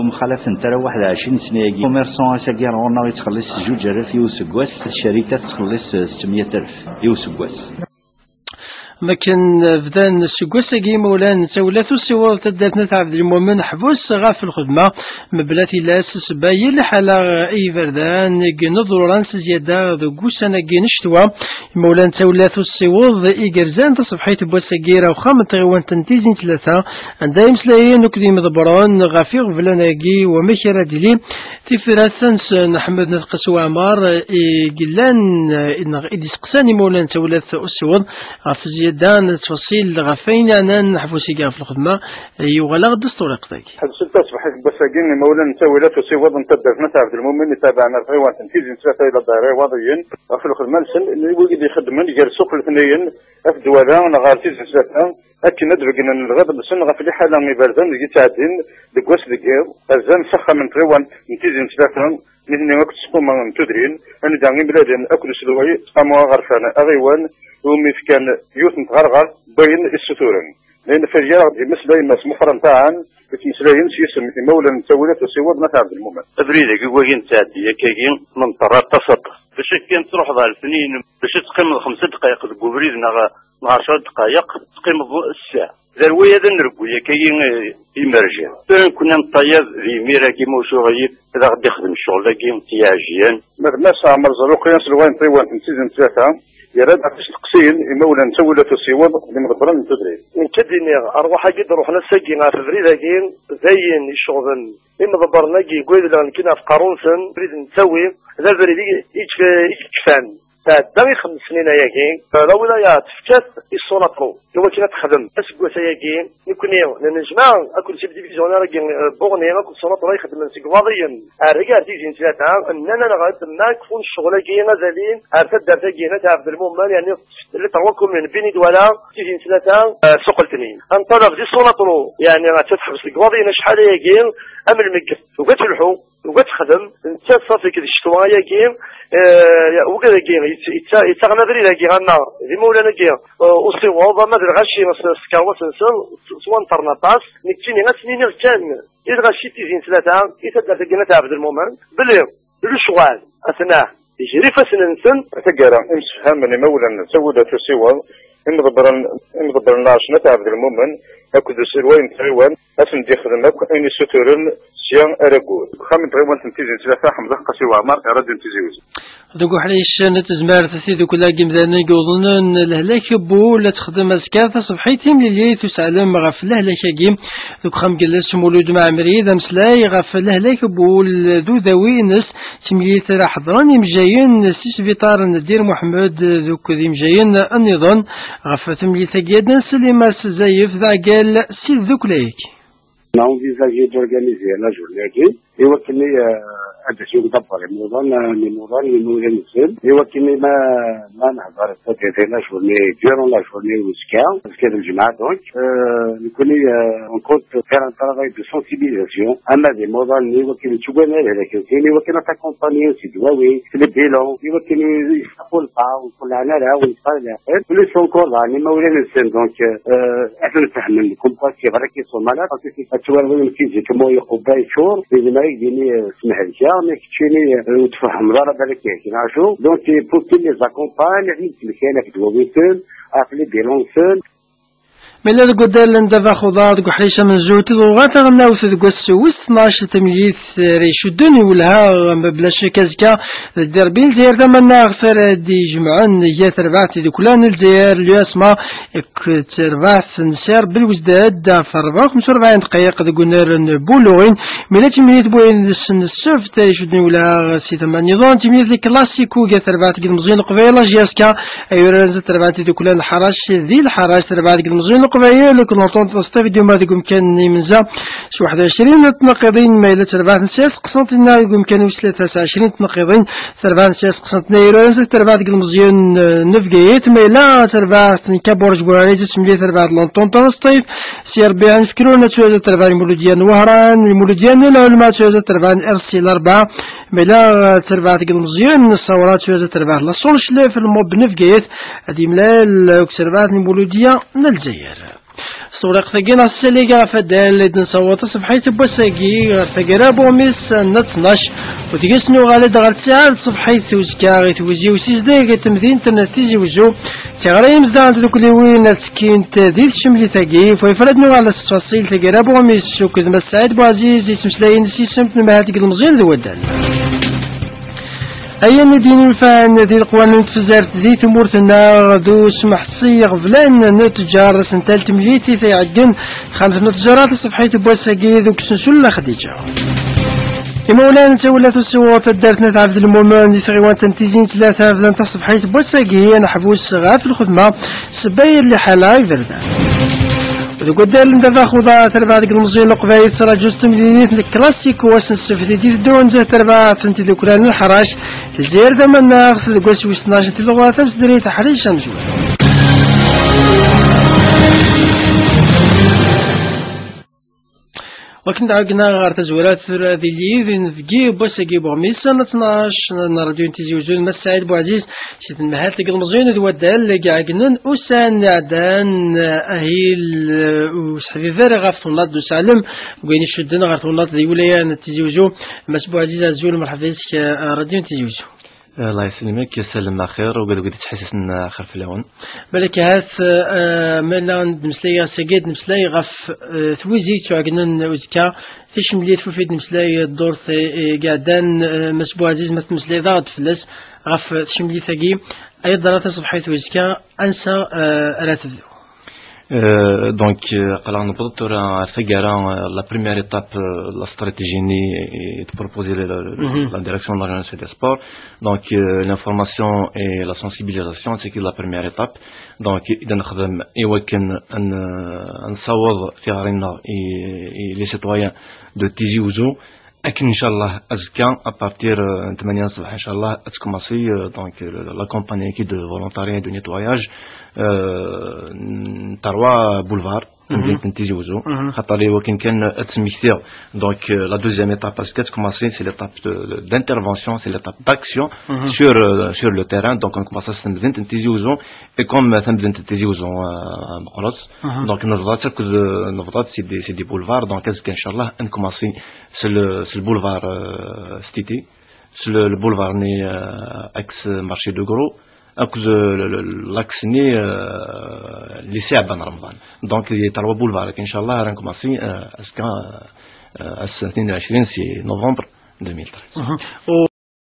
مخالف انت 21 سنة يجي كوميرسون ساكير غورنا يتخلص 2,000 يوسكواس الشركات تخلص 600,000 يوسكواس لكن بدان السكوسة كي مولان تولاتو السوار تدات نتعبد المؤمن حبوس غاف الخدمة مبلاتي لاس سبايل لحالة اي فردان نظرو رانس زيادة ذو قوسانا كي نشتوا مولان تولاتو السوار اي قرزان تصبحيت بوساقيرا وخام تغوان تنتيزين 3 عندها يمسلايين وكدي مضبران غافي غفلاناكي ومكرا ديلي تفراسنس نحمد نتقسو عمار قلان إدي سقساني مولان تولاتو السوار غاف دان تفصيل غفين أنا نحفوسي كان في الخدمة يغلق الدستور قضاك. حد ستة صبحت بساقين مولا نسوي لا تسوي وضع نتبع نتعرف المؤمن يتابعنا الغيوان تنفيذ نسلسة إلى الدائرة وضعيين في الخدمة لسن اللي يقول يخدمون يجر سوق الاثنين أفد ولا ونغارتيز نسلسة أكي ندرق إن الغضب السن غفلي حالا مبارزان اللي تعدين لقوس لقير أزام سخة من غيوان نتيز نسلسة مثل وقت سقوم من تدرين أنا دعني بلادين أكل سلوي قاموا غرفانا أغيوان ومي كان يوث متغرغر بين السطورين لأن في الجارة مسلاي مس مفرن تاعن بتمسلاين سيسم مولا تسويلات وسيوض ما تعرف المهم تبريدك يقولين تعدي كاين من طرات تصدق باش كان تروح ضال سنين باش تقيم 5 دقائق بوبريد مع 10 دقائق تقيم الساعة ذروي هذا نربو كاين يمرجع كنا نطيب في ميرا كيما وشغي هذا غادي يخدم الشغل كاين تياجيا ما عمر زروقيا سلوان طيوان في سيزون 3 يراد عفش تقسين إمولا نسوي له السيوض اللي مغبران تدري من كدني أروح أجد روحنا ساقين في فريدة كين زين الشغل إما ضبرنا كي قويد لان كنا في قارونسن بريد نسوي هذا البريد يكفان دامي 5 سنين ياكين لو ولايات فكات السوناطرو هو كنا تخدم اسكو سياكين نكونيو نجمع اكل شي ديفيزيون راكي بوغني اكل سوناطرو يخدم سيكواضيا الرجال تيجي ثلاثه اننا نغاد ما كفون الشغل كي غازالين ارتد تاكينا تاع عبد المؤمن يعني اللي تروكم من بيني دولا تيجي ثلاثه سوق الاثنين انطلق دي سوناطرو يعني غتحبس سيكواضيا شحال ياكين ام المكف وكتلحو وكتخدم انت صافي كي الشتويه كيم وكذا كيم يتغنى دري كي غنا دي مولانا كي وصيوض ما دري غاشي سكاوا سنسل سوان طرناطاس نكتيني غاسنيني كان اذا غاشي تيزين 3 يتدار تاكينا تاع عبد المؤمن بلي الشغال اثناء يجري فاسننسن تقرا امسفهم من مولانا سودا تسيوض إمضبرن عشنا تعبد المؤمن أكد سلوين تغيوان أسن دي خدم أين ستورن سيان أرقود خامن تغيوان تنتيزين ثلاثة حمد قصي وعمار أراد تنتيزيوز دوكو حريش نتزمار تسيدو كلا قمدانا يقولون الهلاك بو لا تخدم أزكاة صبحيتهم للي تسعلم غف الهلاك قيم دوك خام قلس مولود مع مريد أمسلاي غف الهلاك بو ذو ذوي نس تميت راح ضراني مجايين سبيطار ندير محمد دوك ذي مجايين النظام غف تميت قيادنا سليماس زايف ذا قال سيد ذوك ليك On envisageait d'organiser la journée et وكني أدرسوا دبر الموضوع et وكني ما نهضر c'était la journée durant la journée jusqu'à الجمعة donc نكوني on compte faire un travail de sensibilisation أما des موضوع اللي وكني تشوفنا لكن وكني t'accompagner aussi oui c'est le bilan وكني يقول وكل عنا لا ونفعل الآخر plus encore يعني ما ولا نسين donc احنا نفهم لكم كي برا كي sont malades تورون كيجي كما يقول بايشور إذا ما يجيني سمح لك ما كتشيني وتفهم ضرب عليك نعرفوا دونك بور كي لي زاكومباني يعني كاين في دوبيتون افلي بيلونسون من هذا قدال لندفع خضار قحريشة من زوتي ضغط غناوث قس وس 12 تمييث ريشو الدنيا ولها بلاش كازكا الدربين زير دمنا غفر دي جمعان يا تربعتي دي كلان الزير الياسما تربعت نسير بالوزداد في 45 دقيقة دي قنار بولوين ملا تمييث بوين السف ريشو الدنيا ولها سي ثمان نظام تمييث كلاسيكو يا تربعت قد مزين قبيلة جياسكا ايورا تربعتي دي كلان الحراش ذي الحراش تربعت قد مزين قبيل لكن نطون تستفيد يوم هذا يمكن يمنزا شي 21 تنقيضين ما إلى 4 نساس قسنت لنا يمكن يوصل 23 تنقيضين 4 نساس قسنت نيرو 4 ديال المزيان نفقيت ما إلى 4 كابور جبورالي تسميه 4 لونطون تنصيف سير بها نفكرونا تشوز 4 مولوديان وهران المولوديان العلماء تشوز 4 ارسي 4 ما إلى 4 ديال المزيان الصورات تشوز 4 لا صونش في الموب نفقيت هذه ملال 4 المولوديا الجزائر صورة ثقينا السليقة فدال لدن صوت صبحيت بوساقي ثقيرا بوميس نتناش وتقسنو غالد غال ساعة صبحيت وزكا غيتوزي وسيزداي غيتمدين تنتيجي وزو تغري مزدان تدوكلي وين تسكين تذيذ شملي ثقي فيفردنو على التفاصيل ثقيرا بوميس وكذا مساعد بوعزيز يتمسلاين سيسمت المهاتك المزين ذو ودان أي ندين الفان ذي القوانين تفزارت ذي ثمورتنا غدو سمح صيغ فلان نتجار سنتال تمليتي ثيعجن 5 نتجارات صفحيت بوساقي ذوك سنسل خديجة مولانا تولات الصوت دارتنا تعبد المؤمن يسغيوان تنتيزين 3 فلان تصفحيت بوساقي أنا حبوس غاف الخدمة سباير لحالة يفردان قدال ندفع خضار تربع ديك المزين القبايل ترى جوز تملينيت الكلاسيك واسن السفدي الدون زه تربع فهمتي ذكران الحراش الجير دمنا في القوس و 12 تلغوا تمسدري تحريش شمسوا وكنت عقنا غار تزورات ذي اللي نفقي بوساقي بغميس سنة 12 راديو انتيزي وزول مساعد بوعزيز شيت المهات لقى المزين ذو الدال لقى عقنن وسان عدان أهيل وصحفي فارغ غاف طنات دو سالم وقين الشدن غار طنات ذي ولايان انتيزي وزول مسبو عزيز عزول مرحبا بك راديو انتيزي وزول الله يسلمك يسلم خير وقد تحسسنا خير في العون بالك هاث مالا نمسلاي ساقيد نمسلاي غف ثويزي تعقنن وزكا فيش مليت فوفيد نمسلاي الدور قاعدان مسبو عزيز مثل مسلاي ضغط فلس غف تشملي ثقي أي ضرات صبحيت وزكا أنسى راتذو Donc, alors nous podons la première étape, la stratégie est de proposer la direction de l'agence des sports. Donc, l'information et la sensibilisation, c'est que la première étape. Donc, il y a un savoir faire et les citoyens de Tizi Ouzou. Inch'Allah, à partir de manière Inch'Allah, à commencer donc la campagne de volontariat et de nettoyage Tarwa Boulevard. Donc la deuxième étape, parce que c'est l'étape d'intervention, c'est l'étape d'action sur le terrain. Donc on commence à se mettre et comme donc nos c'est des boulevards. Donc qu'est-ce qu'Inch'Allah on commence c'est le boulevard Stiti, c'est le boulevard ex marché de Gros. أكز لاكسني لساع بن رمضان دونك يتلو بولفارك إن شاء الله رانكم أسكا 22 سي نوفمبر 2013